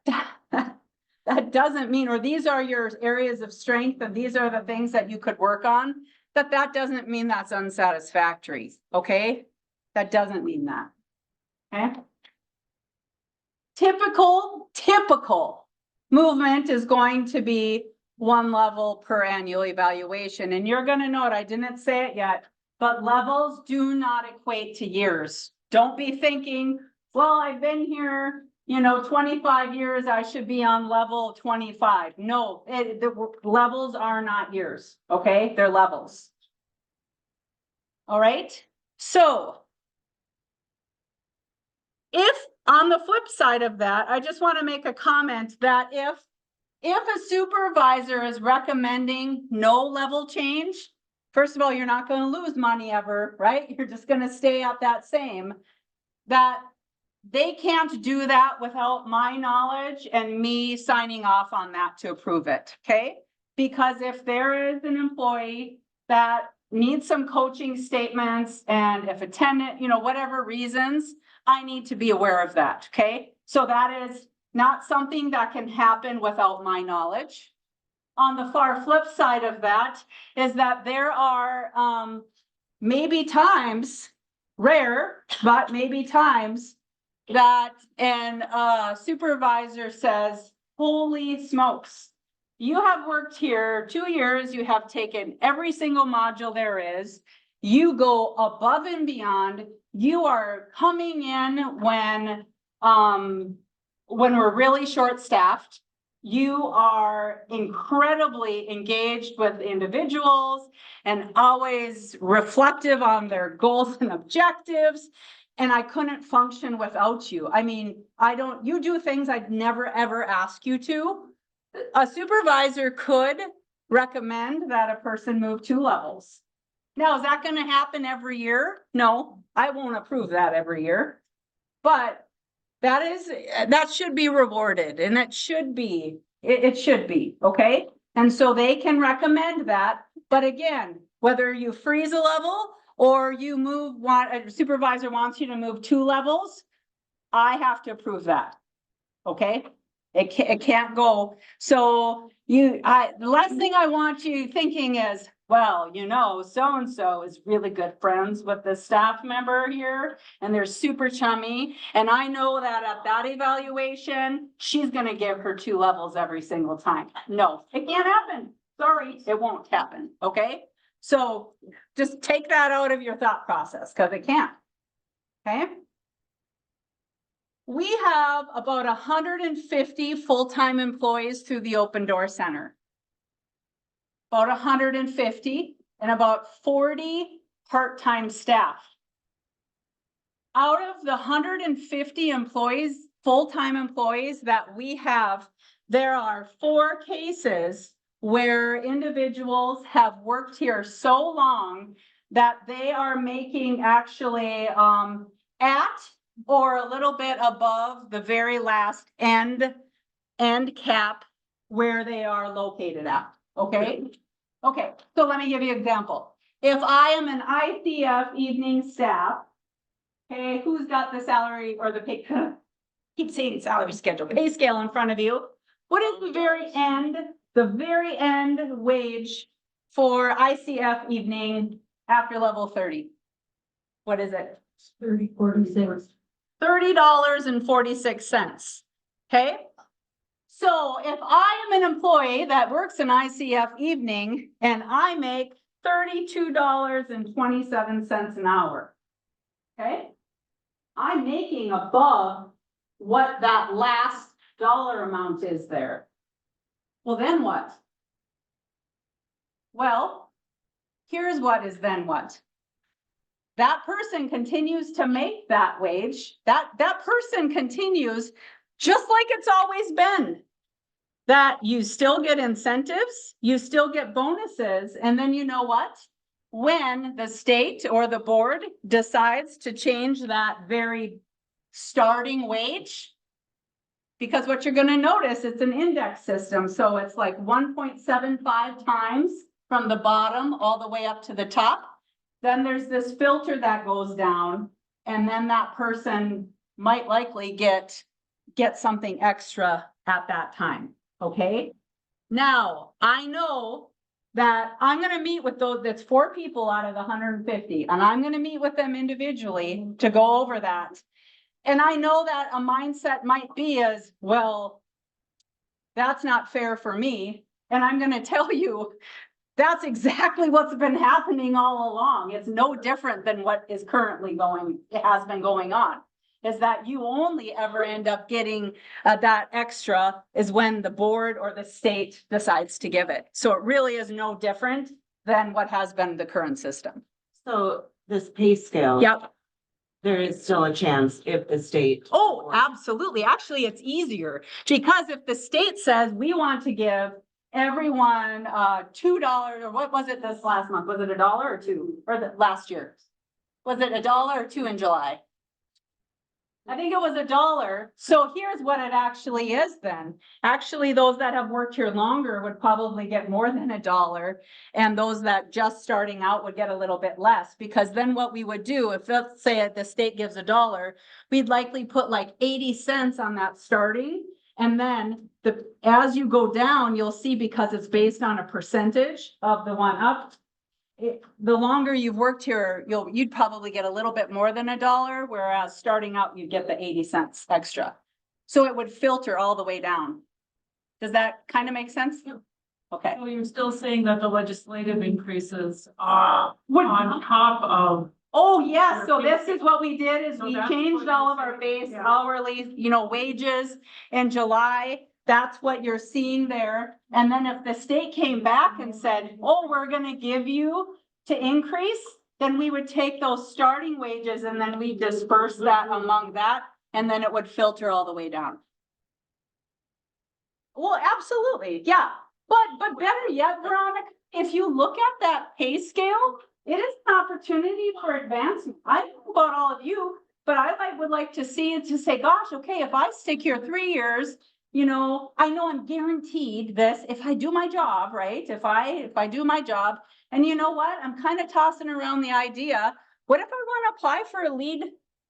doesn't mean, or these are your areas of strength and these are the things that you could work on, that doesn't mean that's unsatisfactory, okay? That doesn't mean that, okay? Typical movement is going to be 1 level per annual evaluation. And you're going to note, I didn't say it yet, but levels do not equate to years. Don't be thinking, well, I've been here, you know, 25 years, I should be on level 25. No, the levels are not years, okay? They're levels. All right, so if on the flip side of that, I just want to make a comment that if a supervisor is recommending no level change, first of all, you're not going to lose money ever, right? You're just going to stay at that same, that they can't do that without my knowledge and me signing off on that to approve it, okay? Because if there is an employee that needs some coaching statements and if attendant, you know, whatever reasons, I need to be aware of that, okay? So that is not something that can happen without my knowledge. On the far flip side of that is that there are maybe times, rare, but maybe times that and supervisor says, holy smokes. You have worked here 2 years, you have taken every single module there is. You go above and beyond. You are coming in when we're really short-staffed. You are incredibly engaged with individuals and always reflective on their goals and objectives. And I couldn't function without you. I mean, you do things I'd never, ever ask you to. A supervisor could recommend that a person move 2 levels. Now, is that gonna happen every year? No, I won't approve that every year. But that should be rewarded, and it should be, okay? And so they can recommend that, but again, whether you freeze a level or you a supervisor wants you to move 2 levels, I have to approve that, okay? It can't go, so the last thing I want you thinking is, well, so-and-so is really good friends with the staff member here, and they're super chummy, and I know that at that evaluation, she's gonna give her 2 levels every single time. No, it can't happen. Sorry, it won't happen, okay? So just take that out of your thought process, because it can't, okay? We have about 150 full-time employees through the Open Door Center. About 150 and about 40 part-time staff. Out of the 150 employees, full-time employees that we have, there are 4 cases where individuals have worked here so long that they are making actually at or a little bit above the very last end cap where they are located at, okay? Okay, so let me give you an example. If I am an ICF evening staff, okay, who's got the salary or the pay, keep saying salary schedule, pay scale in front of you. What is the very end wage for ICF evening after level 30? What is it? $30.46, okay? So if I am an employee that works in ICF evening and I make $32.27 an hour, okay? I'm making above what that last dollar amount is there. Well, then what? Well, here's what is then what. That person continues to make that wage. That person continues just like it's always been. That you still get incentives, you still get bonuses, and then you know what? When the state or the board decides to change that very starting wage, because what you're gonna notice, it's an index system, so it's like 1.75 times from the bottom all the way up to the top. Then there's this filter that goes down, and then that person might likely get something extra at that time, okay? Now, I know that I'm gonna meet with that's 4 people out of the 150, and I'm gonna meet with them individually to go over that. And I know that a mindset might be as, well, that's not fair for me. And I'm gonna tell you, that's exactly what's been happening all along. It's no different than what is currently has been going on. Is that you only ever end up getting that extra is when the board or the state decides to give it. So it really is no different than what has been the current system. So this pay scale. Yep. There is still a chance if the state. Oh, absolutely. Actually, it's easier because if the state says we want to give everyone $2, or what was it this last month? Was it $1 or $2? Or last year? Was it $1 or $2 in July? I think it was $1. So here's what it actually is then. Actually, those that have worked here longer would probably get more than $1. And those that just starting out would get a little bit less, because then what we would do, if let's say the state gives $1, we'd likely put like 80 cents on that starting. And then as you go down, you'll see, because it's based on a percentage of the one up, the longer you've worked here, you'd probably get a little bit more than $1, whereas starting out, you'd get the 80 cents extra. So it would filter all the way down. Does that kind of make sense? Okay. So you're still saying that the legislative increases are on top of, Oh, yes, so this is what we did is So we that's changed what all you're of our saying, base yeah. hourly, wages in July. That's what you're seeing there. And then if the state came back and said, oh, we're gonna give you to increase, then we would take those starting wages and then we disperse that among that, and then it would filter all the way down. Well, absolutely, yeah. But better yet, Veronica, if you look at that pay scale, it is an opportunity for advancement. I don't know about all of you, but would like to see it to say, gosh, okay, if I stick here 3 years, I know I'm guaranteed this if I do my job, right? If I do my job, and you know what? I'm kind of tossing around the idea, what if I want to apply for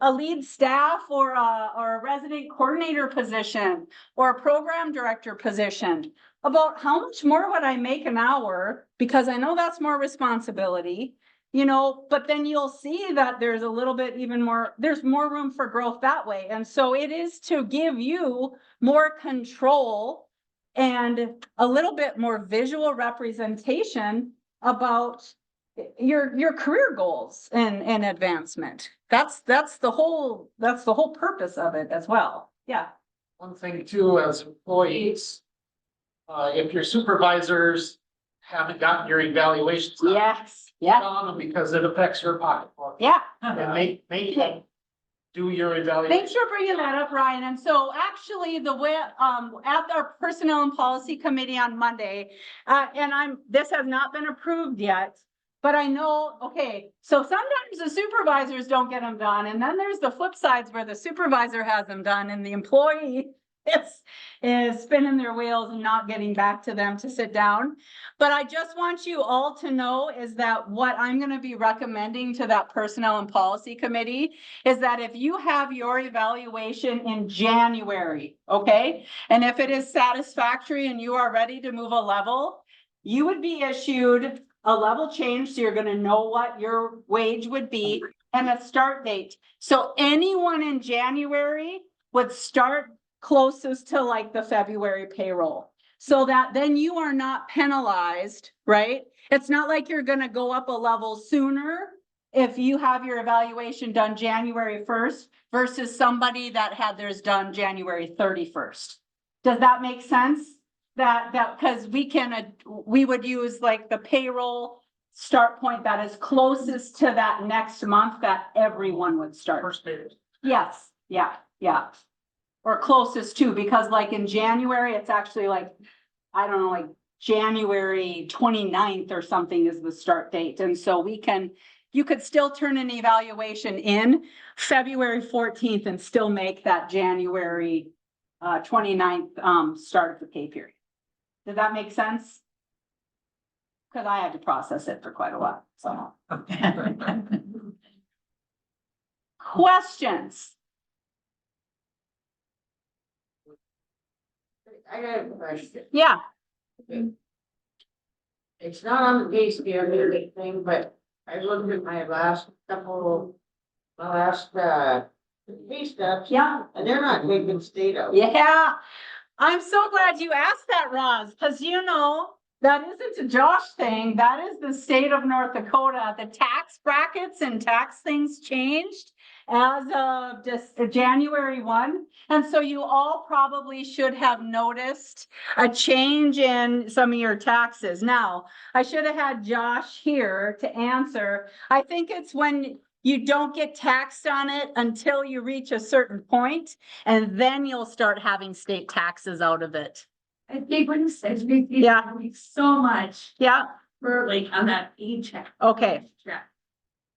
a lead staff or a resident coordinator position or a program director position? About how much more would I make an hour? Because I know that's more responsibility, but then you'll see that there's a little bit there's more room for growth that way. And so it is to give you more control and a little bit more visual representation about your career goals and advancement. That's the whole purpose of it as well. Yeah. One thing too, as employees, if your supervisors haven't gotten your evaluations. Yes, yeah, On them because it affects your pocketbook. yeah. And make them do your evaluation. Thanks for bringing that up, Ryan. And so actually the way, at our Personnel and Policy Committee on Monday, this has not been approved yet, but I know, okay, so sometimes the supervisors don't get them done. And then there's the flip sides where the supervisor has them done and the employee is spinning their wheels and not getting back to them to sit down. But I just want you all to know is that what I'm going to be recommending to that Personnel and Policy Committee is that if you have your evaluation in January, okay, and if it is satisfactory and you are ready to move a level, you would be issued a level change. So you're going to know what your wage would be and a start date. So anyone in January would start closest to like the February payroll, so that then you are not penalized, right? It's not like you're gonna go up a level sooner if you have your evaluation done January 1st versus somebody that had theirs done January 31st. Does that make sense? That because we would use like the payroll start point that is closest to that next month that everyone would start. First payday. Yes, yeah. Or closest to, because like in January, it's actually like, I don't know, like January 29th or something is the start date. And so you could still turn an evaluation in February 14th and still make that January 29th start of the pay period. Does that make sense? Because I had to process it for quite a while, so. Questions? I got a question. Yeah. It's not on the pay scale or anything, but I looked at my last pay stubs. Yeah. And they're not taking state out. Yeah, I'm so glad you asked that, Roz, because that isn't a Josh thing. That is the state of North Dakota. The tax brackets and tax things changed as of just January 1. And so you all probably should have noticed a change in some of your taxes. Now, I should have had Josh here to answer. I think it's when you don't get taxed on it until you reach a certain point, and then you'll start having state taxes out of it. I think when Yeah. so much Yeah, for like on that paycheck. okay. Yeah.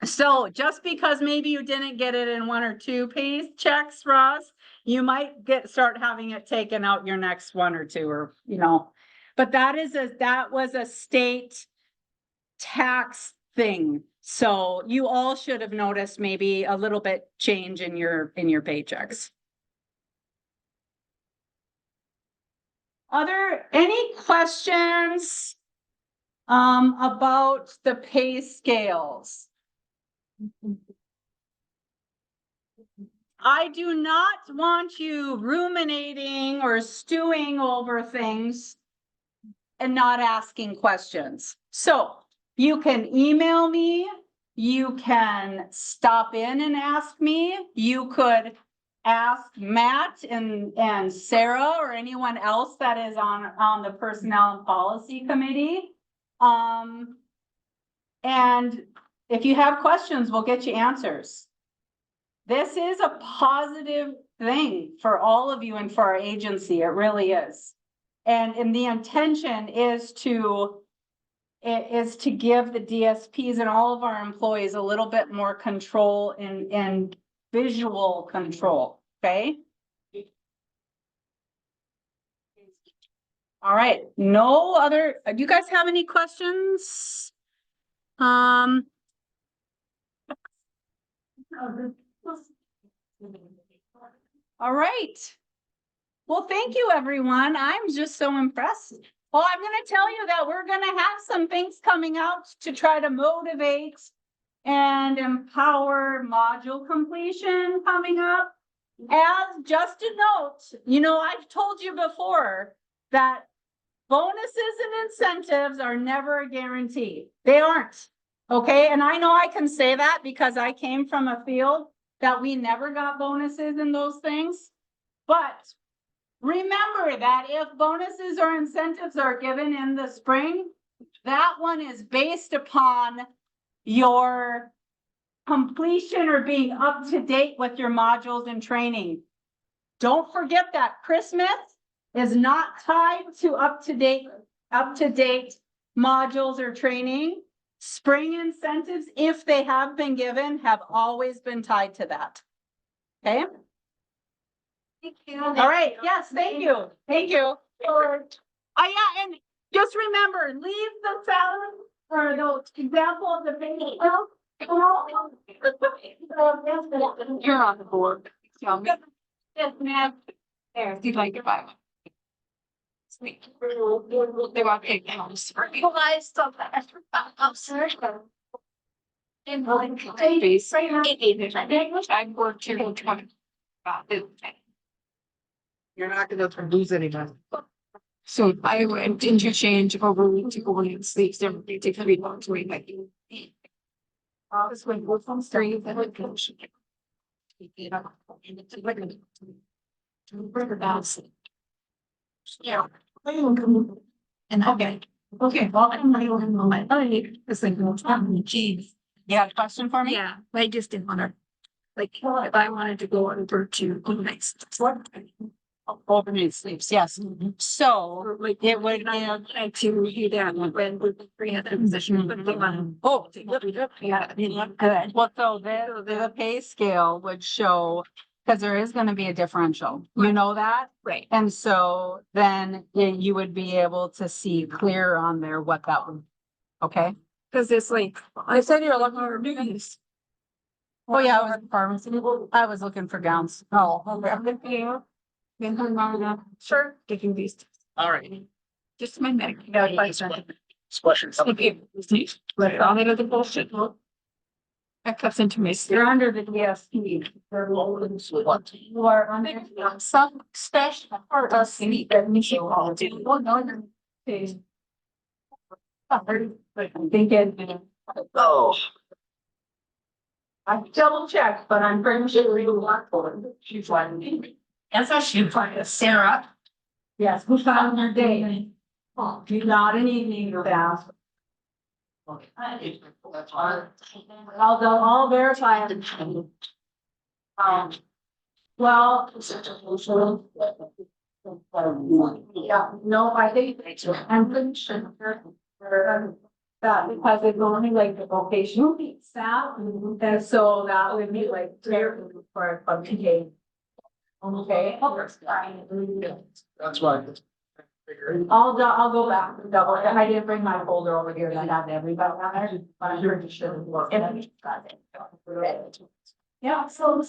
So just because maybe you didn't get it in 1 or 2 paychecks, Ross, you might start having it taken out your next 1 or 2, or, but that was a state tax thing. So you all should have noticed maybe a little bit change in your paychecks. Any questions about the pay scales. I do not want you ruminating or stewing over things and not asking questions. So you can email me, you can stop in and ask me, you could ask Matt and Sarah or anyone else that is on the Personnel and Policy Committee. And if you have questions, we'll get you answers. This is a positive thing for all of you and for our agency. It really is. And the intention is to give the DSPs and all of our employees a little bit more control and visual control, okay? All right, no other, do you guys have any questions? All right. Well, thank you, everyone. I'm just so impressed. Well, I'm going to tell you that we're going to have some things coming out to try to motivate and empower module completion coming up. As just a note, you know, I've told you before that bonuses and incentives are never a guarantee. They aren't. Okay. And I know I can say that because I came from a field that we never got bonuses and those things. But remember that if bonuses or incentives are given in the spring, that one is based upon your completion or being up to date with your modules and training. Don't forget that Christmas is not tied to up to date modules or training. Spring incentives, if they have been given, have always been tied to that. Okay? Thank you. All right, yes, thank you. Thank you. Yeah, and just remember, leave the salary or the example of the baby. You're on the board. Yes, ma'am. There, if you'd like to buy one. Sweet. They want to take down. Realize that upstairs. In I've worked here for 20. You're not gonna lose any money. So I went interchange over to go and sleep, so they take 3 months away, like. This way, we're from street, then it goes. Yeah. And okay, well, I'm not even on my life, it's like, geez. You have a question for me? Yeah, I just didn't wanna, like, if I wanted to go over to next. Alternate sleeps, yes. So Like, it would like to hear that when we had that position, but they want. Oh, Yeah, good. Well, so the pay scale would show, because there is gonna be a differential, you know that? right. And so then you would be able to see clear on there what that would, okay? Cause it's like, I said you're looking for news. Oh, yeah, I was in pharmacy. I was looking for gowns. Oh, sure, taking these, All right. just my medic. Questions? Okay, like all the other bullshit. That cuts into my. You're under the DSP. What? You are under Some special part of sleep that we should all do. One other thing. I'm thinking. Oh. I double checked, but I'm pretty sure we will work for it. She's like me. That's how she find Sarah. Yes, we found her day. Oh, not an evening fast. That's fine. I'll verify it. Well. Yeah, no, I think I'm pretty sure. That because it's only like the vocational staff, and so that would be like 3 or 4 for today. Okay. That's why. I'll go back and double, I didn't bring my folder over here that had everybody on there, but I'm pretty sure. Yeah, so.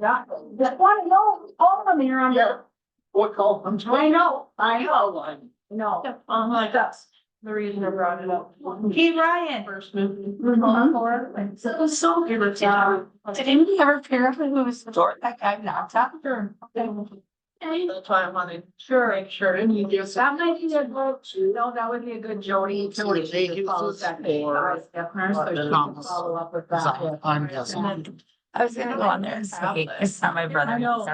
Yeah, just want to know, all of them here on there. What call? I'm I know. No, like us. the reason I brought it up. Hey, Ryan. First movie. So it was so good. Did anybody ever hear of it? Who was the door that guy knocked out? Sure. That's why I wanted Sure. to make sure and you give. That might be a good, no, that would be a good Jody. Jody, she just follows that name. So she can follow up with that. I'm guessing. I was gonna go on there and say, it's not my brother. I know.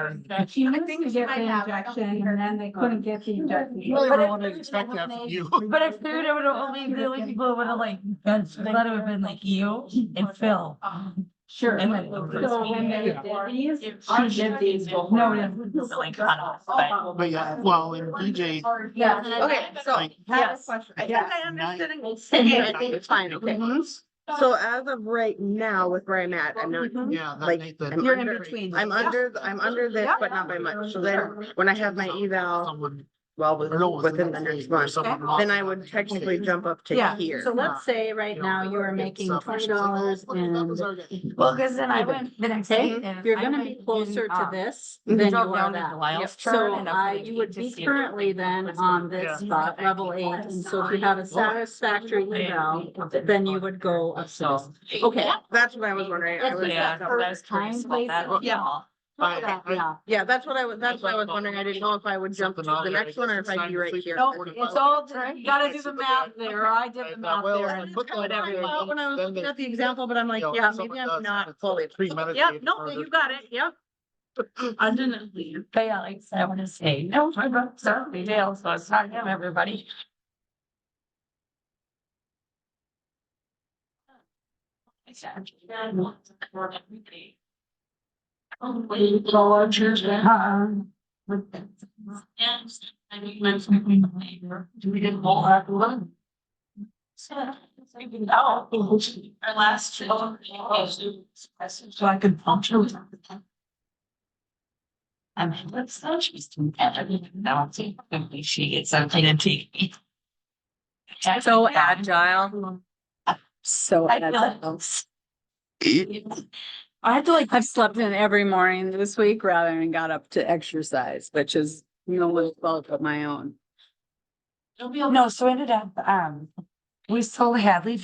She used to get the injection and then they couldn't get the injection. Really But if wouldn't it expect would've that from been- you. But I figured it would have only, the only people who would have like, been, let it have been like you and Phil. Sure. And then, so when they did these, she did these, no, it was like cut off, but. But yeah, well, and DJ. Yeah. Okay, so I have a Yes. question. I think Yes. I understood it. I think it's fine, okay. So as of right now with where I'm at, I'm not, Yeah. that like, Nathan- you're in between. I'm under this, but not by much. So then when I have my eval, Someone. well, or no, within the next month, then I would technically jump up to Yeah, here. so let's say right now you are making $20 and. Well, cause then I went, then I say, you're gonna be closer to this than you are that. So you would be currently then on this spot, level 8, and so if you have a satisfactory eval, then you would go up to this. Okay, That's what I was wondering. I was, First time, place, yeah. yeah, that's what I was wondering. I didn't know if I would jump to the next one or if I'd be right here. No, it's all, you gotta do the math there, I did the math Well, there. I and put that whatever. there. Well, when I was Then looking they- at the example, but I'm like, You know, yeah, someone maybe does, I'm not it's fully. premeditated Yep, no, murder. you got it, yep. I didn't leave. But yeah, like I said, I wanna say, no, my brother's certainly jail, so it's not him, everybody. Our last. So I could function. I mean, let's not she's doing everything. Now she gets something to take. So agile. So agile. I had to like. I've slept in every morning this week rather than got up to exercise, which is no one's fault but my own. No, so I ended up, we sold Hadley